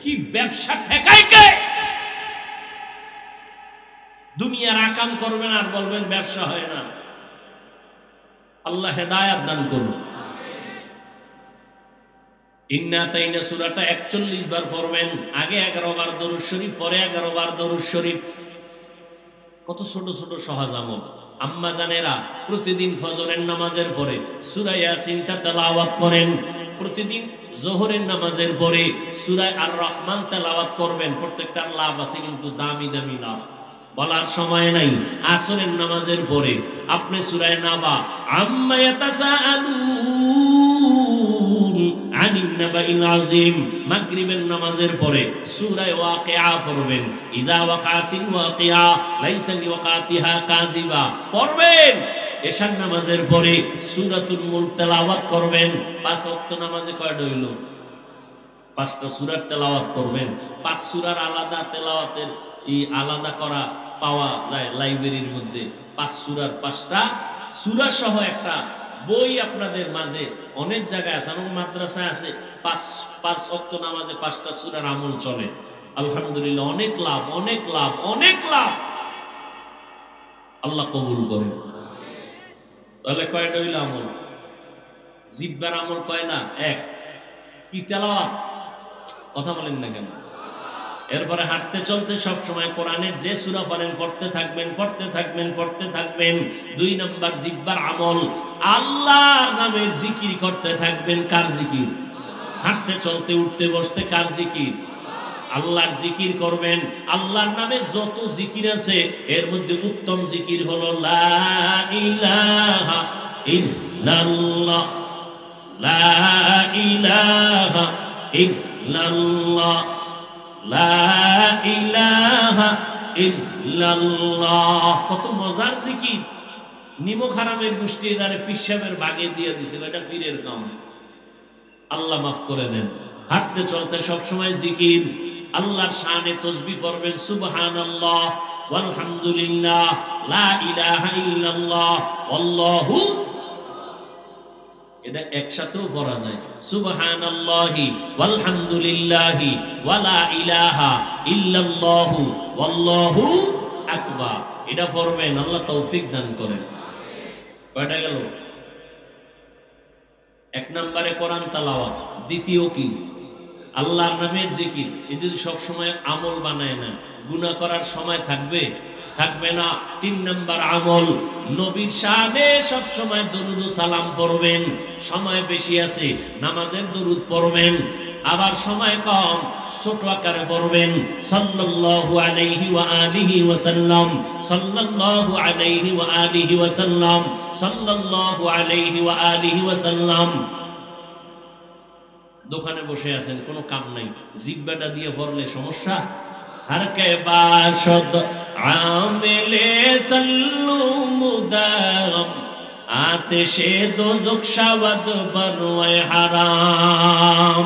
কি ব্যবসা ঠেকাই কে? দুনিয়ার আকাম করবেন আর বলবেন ব্যবসা হয় না। আল্লাহ হেদায়াত দান করুন। ইন্না তাইনা সূরাটা 41 বার পড়বেন, আগে 11 বার দরুদ শরীফ, পরে 11 বার দরুদ শরীফ। কত ছোট ছোট সহজ আমল। আম্মা জানেরা প্রতিদিন ফজরের নামাজের পরে সূরা ইয়াসিনটা তেলাওয়াত করেন, প্রতিদিন যোহরের নামাজের পরে সূরা আর রহমান তেলাওয়াত করবেন। প্রত্যেকটার লাভ আছে, কিন্তু দামি দামি লাভ বলার সময় নাই। আসরের নামাজের পরে আপনি সূরা নাবা আম্মা ইয়াতাসাআলুন আনিন নাবাইল আযীম, মাগরিবের নামাজের পরে সূরা ওয়াকিয়া পড়বেন। ইযা ওয়াকাতিন ওয়াকিয়া লাইসা লিওয়াকাতিহা কাযিবা পড়বেন। এশার নামাজের পরে সূরাতুল মুলক তেলাওয়াত করবেন। 5 ওয়াক্ত নামাজে কয়টা হইল? 5টা সূরার তেলাওয়াত করবেন। 5 সূরার আলাদা তেলাওয়াতের আলাদা করা পাওয়া যায় লাইব্রেরির মধ্যে। 5 সূরার 5টা সূরা সহ একটা বই আপনাদের মাঝে অনেক জায়গায় আছে, আমার মাদ্রাসায় আছে। 5 ওয়াক্ত নামাজে 5টা সূরার আমল চলে। আলহামদুলিল্লাহ, অনেক লাভ, অনেক লাভ, অনেক লাভ। আল্লাহ কবুল করেন। তাহলে কয়টা হইল আমল? জিহ্বার আমল কয় না? এক। কি তেলাওয়াত? কথা বলেন না কেন? এরপরে হাঁটতে চলতে সব সময় কোরআনের যে সূরা পড়েন পড়তে থাকবেন, পড়তে থাকবেন, পড়তে থাকবেন। 2 নাম্বার জিহ্বার আমল, আল্লাহর নামের জিকির করতে থাকবেন। কার জিকির? হাঁটতে চলতে উঠতে বসতে কার জিকির? আল্লাহর জিকির করবেন। আল্লাহর নামে যত জিকির আছে এর মধ্যে উত্তম জিকির হলো লা ইলাহা ইল্লাল্লাহ, লা ইলাহা ইল্লাল্লাহ, লা ইলাহা ইল্লাল্লাহ। কত মজার জিকির। নিমক হারামের গোষ্ঠীর আরে পিসাবের বাগে দিয়ে দিছে, এটা পীরের কাম। আল্লাহ মাফ করে দেন। হাঁটতে চলতে সব সময় জিকির, আল্লাহর শানে তাসবিহ পড়বেন। সুবহানাল্লাহ ওয়ালহামদুলিল্লাহ লা ইলাহা ইল্লাল্লাহ আল্লাহু, এটা একসাথেও পড়া যায়। সুবহানাল্লাহি ওয়ালহামদুলিল্লাহি ওয়ালা ইলাহা ইল্লাল্লাহু আল্লাহু আকবার। এটা পড়বেন, আল্লাহ তৌফিক দান করেন। কয়টা গেল? 1 নম্বরে কোরআন তেলাওয়াত, দ্বিতীয় কি? আল্লাহর নামের জিকির। এই যদি সব সময় আমল বানায় না, গুনাহ করার সময় থাকবে? থাকবে না। 3 নম্বর আমল, নবীর শানে সব সময় দরুদ ও সালাম পড়বেন। সময় বেশি আছে, নামাজের দরুদ পড়বেন। আবার সময় কম, ছোট আকারে পড়বেন। সাল্লাল্লাহু আলাইহি ওয়া আলিহি ওয়া সাল্লাম, সাল্লাল্লাহু আলাইহি ওয়া আলিহি ওয়া সাল্লাম, সাল্লাল্লাহু আলাইহি ওয়া আলিহি ওয়া সাল্লাম। দোকানে বসে আছেন, কোনো কাম নাই, জিহ্বাটা দিয়ে পড়লে সমস্যা? हर के बाशद आमिले सल्लू मुदाम आतिशे दोजख शावद बरवे हाराम।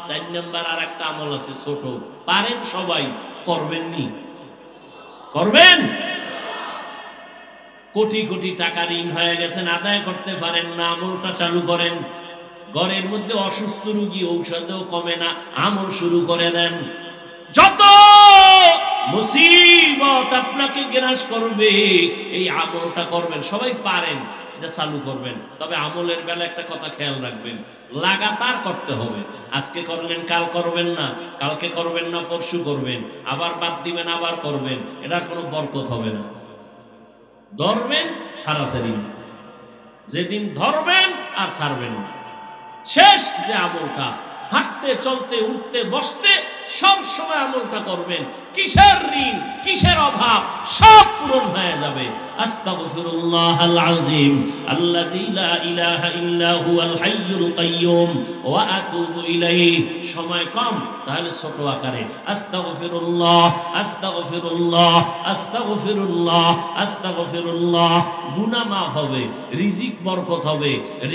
4 নাম্বার আর একটা আমল আছে ছোট, পারেন সবাই, করবেন নি? করবেন? কোটি কোটি টাকা ঋণ হয়ে গেছেন, আদায় করতে পারেন না, আমলটা চালু করেন। ঘরের মধ্যে অসুস্থ রোগী, ঔষধও কমে না, আমল শুরু করে দেন। যত মুসিবত আপনাকে গ্রাস করবে, এই আমলটা করবেন। সবাই পারেন, এটা চালু করবেন। তবে আমলের বেলা একটা কথা খেয়াল রাখবেন, লাগাতার করতে হবে। আজকে করলেন, কাল করবেন না, কালকে করবেন না, পরশু করবেন, আবার বাদ দিবেন, আবার করবেন। এটার কোনো বরকত হবে না। ধরবেন, ছাড়াছাড়ি। যেদিন ধরবেন আর ছাড়বেন না, শেষ যে আমলটা, হাঁটতে চলতে উঠতে বসতে সব সময় আমলটা করবেন। কিসের ঋণ, কিসের অভাব, সব পূরণ হয়ে যাবে। আস্তাগফিরুল্লাহাল আযীম আল্লাযী লা ইলাহা ইল্লা হুয়াল হাইয়ুল কাইয়্যুম ওয়া আতুবু ইলাইহি। সময় কম, তাহলে ছোট আকারে আস্তাগফিরুল্লাহ, আস্তাগফিরুল্লাহ, আস্তাগফিরুল্লাহ, আস্তাগফিরুল্লাহ। গুনাহ মাফ হবে, রিজিক বরকত হবে,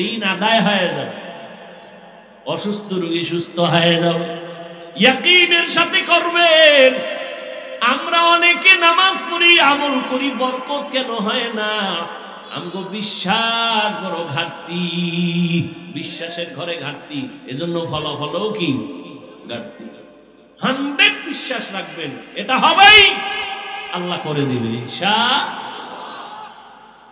ঋণ আদায় হয়ে যাবে, অসুস্থ রোগী সুস্থ হয়ে যাবে। ইয়াকিনের সাথে করবেন। আমরা অনেকে নামাজ পড়ি, আমল করি, বরকত কেন হয় না? আমগো বিশ্বাস বড় ঘাটতি, বিশ্বাসের ঘরে ঘাটতি, এজন্য ফলাফলও কি ঘাটতি। 100 বিশ্বাস রাখবেন, এটা হবেই, আল্লাহ করে দিবেন ইনশাআল্লাহ।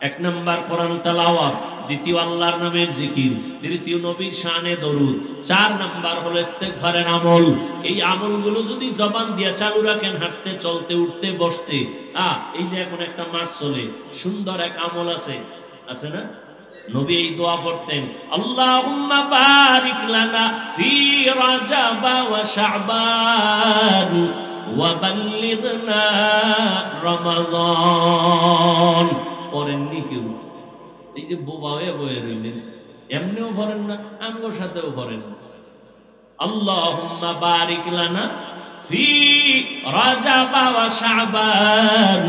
1 নাম্বার কোরআন তেলাওয়াত, দ্বিতীয় আল্লাহর নামের জিকির, তৃতীয় নবীর শানে দরুদ, 4 নাম্বার হলো ইস্তেগফারের আমল। এই আমলগুলো যদি জবান দিয়া চালু রাখেন, হাঁটতে চলতে উঠতে বসতে, এই যে এখন একটা মাঠ চলে, সুন্দর এক আমল আছে না? নবী এই দোয়া পড়তেন, আল্লাহুম্মা বারিক লানা ফি রাজাব ওয়া শাবান ওয়া বাল্লিগনা রমাদান। পড়েননি কেউ? এই যে বোবা হয়ে বয়ে রইলেন, এমনিও পড়েন না, আমগোর সাথেও পড়েন না। আল্লাহুম্মা বারিক লানা ফি রাজাব ওয়া শাবান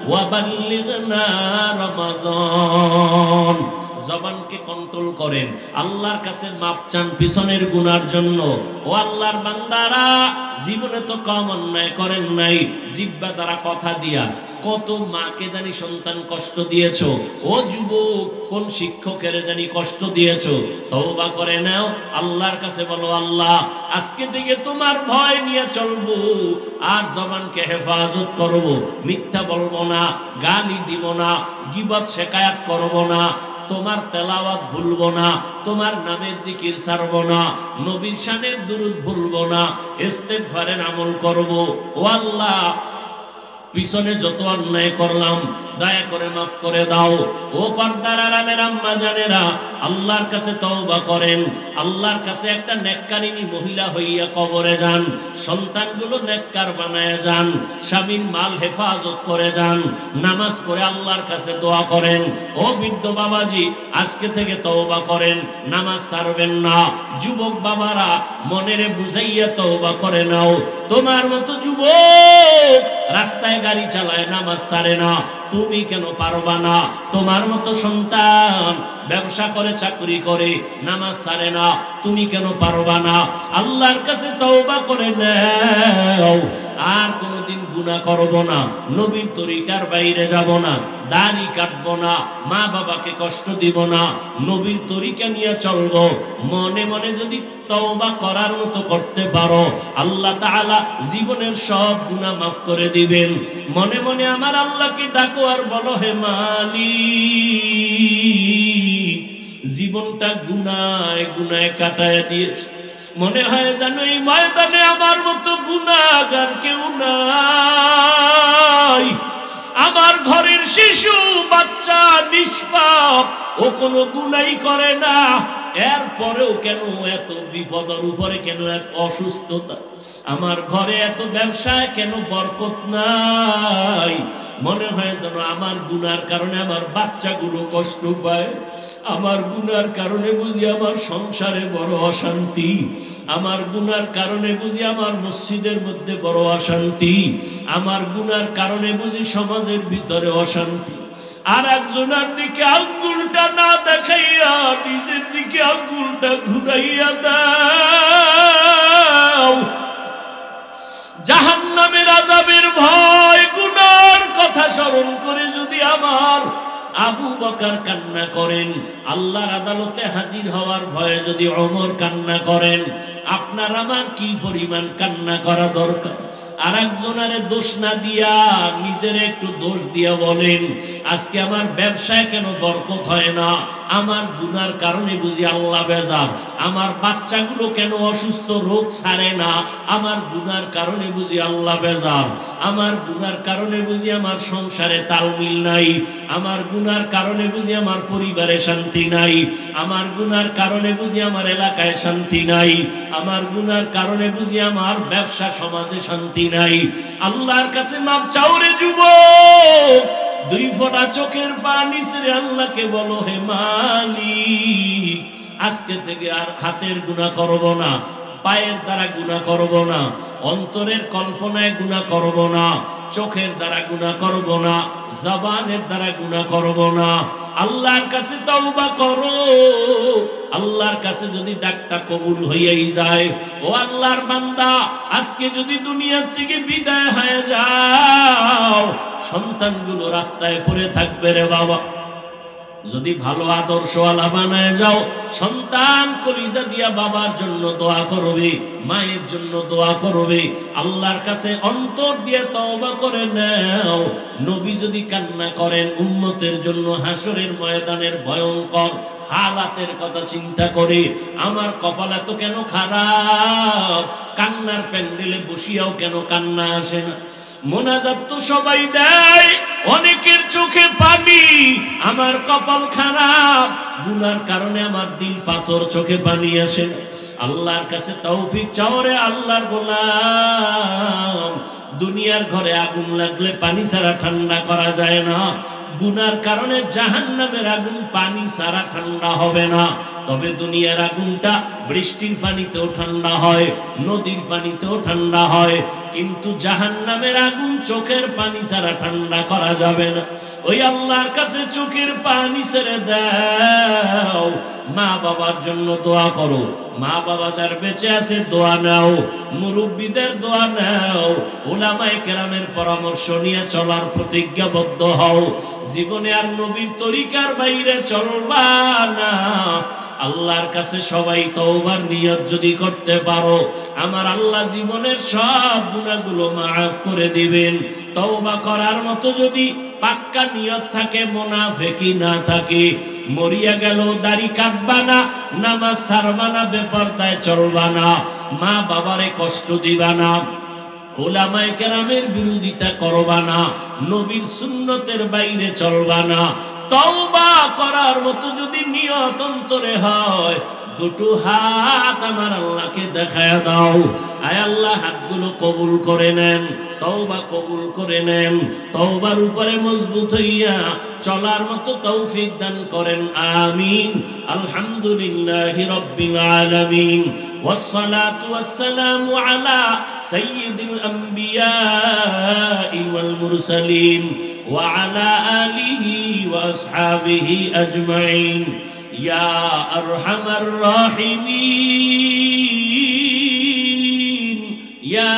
ওয়া বাল্লিগনা রমাদান। জবানকে কন্ট্রোল করেন, আল্লাহর কাছে মাপ চান পিছনের গুনার জন্য। ও আল্লাহর বান্দারা, জীবনে তো কম অন্যায় করেন নাই, জিহ্বা দ্বারা কথা দিয়া কত মাকে জানি সন্তান কষ্ট দিয়েছো, ও যুবক কোন শিক্ষকের জানি কষ্ট দিয়েছো, তওবা করে নাও, আল্লাহর কাছে বলো, আল্লাহ আজকে থেকে তোমার ভয় নিয়ে চলবো, আর জবানকে হেফাজত করব, মিথ্যা বলবো না, গালি দিব না, গীবত শিকায়াত করব না, তোমার তেলাওয়াত ভুলবো না, তোমার নামের জিকির ছাড়বো না, নবীর শানের দুরূদ ভুলবো না, ইস্তেগফারের আমল করব। ও আল্লাহ, পিছনে যত অন্যায় করলাম দয়া করে মাফ করে দাও। ও পর্দার আড়ালের আম্মা জানেরা, আল্লাহর কাছে তওবা করেন, আল্লাহর কাছে একটা নেককারিনী মহিলা হইয়া কবরে যান, সন্তানগুলো নেককার বানায় যান, স্বামীর মাল হেফাজত করে যান, নামাজ করে আল্লাহর কাছে দোয়া করেন। ও বৃদ্ধ বাবাজি, আজকে থেকে তওবা করেন, নামাজ ছাড়বেন না। যুবক বাবারা, মনেরে বুঝাইয়া তওবা করে নাও। তোমার মতো যুবক রাস্তায় গাড়ি চালায়, নামাজ ছাড়ে না, তুমি কেন পারবা না? তোমার মতো সন্তান ব্যবসা করে, চাকরি করে, নামাজ ছাড়ে না, তুমি কেন পারবা না? আল্লাহর কাছে তওবা করে নাও, আর কোনোদিন গুনাহ করব না, নবীর তরিকার বাইরে যাব না, দাড়ি কাটবো না, মা বাবাকে কষ্ট দিব না, নবীর তরিকা নিয়ে চলবো। মনে মনে যদি তওবা করার মতো করতে পারো, আল্লাহ তাআলা জীবনের সব গুনাহ মাফ করে দিবেন। মনে মনে আমার আল্লাহকে ডাকো আর বলো, হে মালিক, জীবনটা গুনায় গুনায় কাটায় দিয়েছে, মনে হয় যেন এই ময়দানে আমার মতো গুনাহগার কেউ নাই। আমার ঘরের শিশু বাচ্চা নিষ্পাপ, ও কোনো গুনাই করে না, এরপরেও কেন এত বিপদের উপরে, কেন এত অসুস্থতা, আমার ঘরে এত ব্যবসায় কেন বরকত নাই? মনে হয় যেন আমার গুনার কারণে আমার বাচ্চাগুলো কষ্ট পায়, আমার গুনার কারণে বুঝি আমার সংসারে বড় অশান্তি, আমার গুনার কারণে বুঝি আমার মসজিদের মধ্যে বড় অশান্তি, আমার গুনার কারণে বুঝি সমাজের ভিতরে অশান্তি। আর একজনের দিকে আঙ্গুলটা না দেখাইয়া নিজের দিকে আঙ্গুলটা ঘুরাইয়া দাও। জাহান্নামের আযাবের ভয়, গুনার কথা স্মরণ করে যদি আমার আবু বকর কান্না করেন, আল্লাহর আদালতে হাজির হওয়ার ভয়ে যদি ওমর কান্না করেন, আপনার আমার কি পরিমাণ কান্না করা দরকার? আর একজনের দোষ না দিয়া নিজের একটু দোষ দিয়া বলেন, আজকে আমার ব্যবসায় কেন বরকত হয় না? আমার গুনার কারণে বুঝি আল্লাহ বেজার, আমার বাচ্চাগুলো কেন অসুস্থ, রোগ ছাড়ে না, আমার গুনার কারণে বুঝি আল্লাহ বেজার, আমার গুনার কারণে বুঝি আমার সংসারে তালমিল নাই, আমার গুনার কারণে বুঝি আমার পরিবারে শান্তি নাই, আমার গুনার কারণে বুঝি আমার এলাকায় শান্তি নাই, আমার গুনার কারণে বুঝি আমার ব্যবসা সমাজে শান্তি নাই। আল্লাহর কাছে মাপ চাও রে যুবক, 2 ফোঁটা চোখের পানি ছেড়ে আল্লাহকে বলো, হে মালিক, আজকে থেকে আর হাতের গুনাহ করব না, পায়ের দ্বারা গুনাহ করব না, অন্তরের কল্পনায় গুনাহ করব না, চোখের দ্বারা গুনাহ করব না, জবানের দ্বারা গুনাহ করব না। আল্লাহর কাছে তওবা করো। আল্লাহর কাছে যদি ডাকটা কবুল হইয়াই যায়, ও আল্লাহর বান্দা, আজকে যদি দুনিয়ার থেকে বিদায় হয়ে যাও, সন্তানগুলো রাস্তায় পড়ে থাকবে রে বাবা। যদি ভালো আদর্শওয়ালা বানায় যাও, সন্তান কলিজা দিয়া বাবার জন্য দোয়া করবে, মায়ের জন্য দোয়া করবে, আল্লাহর কাছে অন্তর দিয়ে তওবা করে নাও। নবী যদি কান্না করেন উম্মতের জন্য হাসরের ময়দানের ভয়ঙ্কর হালাতের কথা চিন্তা করে আমার কপাল এত কেন খারাপ, কান্নার প্যান্ডেলে বসিয়াও কেন কান্না আসে না? মোনাজাত তো সবাই দেয়, অনেকের চোখে পানি, আমার কপাল খারাপ, গুনার কারণে আমার দিল পাথর, চোখে পানি আসে না। আল্লাহর কাছে তৌফিক চাও রে আল্লাহর গোলাম। দুনিয়ার ঘরে আগুন লাগলে পানি ছাড়া ঠান্ডা করা যায় না, গুনার কারণে জাহান্নামের আগুন পানি ছাড়া ঠান্ডা হবে না। তবে দুনিয়ার আগুনটা বৃষ্টির পানিতেও ঠান্ডা হয়, নদীর পানিতেও ঠান্ডা হয়, কিন্তু জাহান্নামের আগুন চোখের পানি ছাড়া ঠান্ডা করা যাবে না। ওই আল্লাহর কাছে চোখের পানি ছেড়ে দাও, মা বাবার জন্য দোয়া করো, মা বাবা যার বেঁচে আছে দোয়া নাও, মুরব্বীদের দোয়া নাও, উলামায়ে কেরামের পরামর্শ নিয়ে চলার প্রতিজ্ঞাবদ্ধ হও। জীবনে আর নবীর তরিকার বাইরে চলবা না। আল্লাহর কাছে সবাই তওবার নিয়ত যদি করতে পারো, আমার আল্লাহ জীবনের সব গুনাহগুলো মাফ করে দিবেন। তওবা করার মতো যদি পাক্কা নিয়ত থাকে, মুনাফিকি না থাকে, মরিয়া গেল দাড়ি কাটবা না, নামাজ ছাড়বা না, বেপরদায় চলবা না, মা বাবারে কষ্ট দিবা না, উলামায়ে কেরামের বিরোধিতা করবা না, নবীর সুন্নতের বাইরে চলবা না। তওবা করার মতো যদি নিয়ত অন্তরে হয়, দুটো হাত আমার আল্লাহকে দেখায় দাও। আয় আল্লাহ, হাতগুলো কবুল করে নেন, তওবা কবুল করে নেন, তওবার উপরে মজবুত হইয়া চলার মতো তৌফিক দান করেন, আমিন। আলহামদুলিল্লাহি রাব্বিল আলামিন, ওয়াসসালাতু ওয়াসসালামু আলা সাইয়্যিদিল আমবিয়াই ওয়াল মুরসালিন ওয়া আলা আলিহি ওয়া আসহাবিহি আজমাইন। ইয়া আরহামার রাহিমিন, ইয়া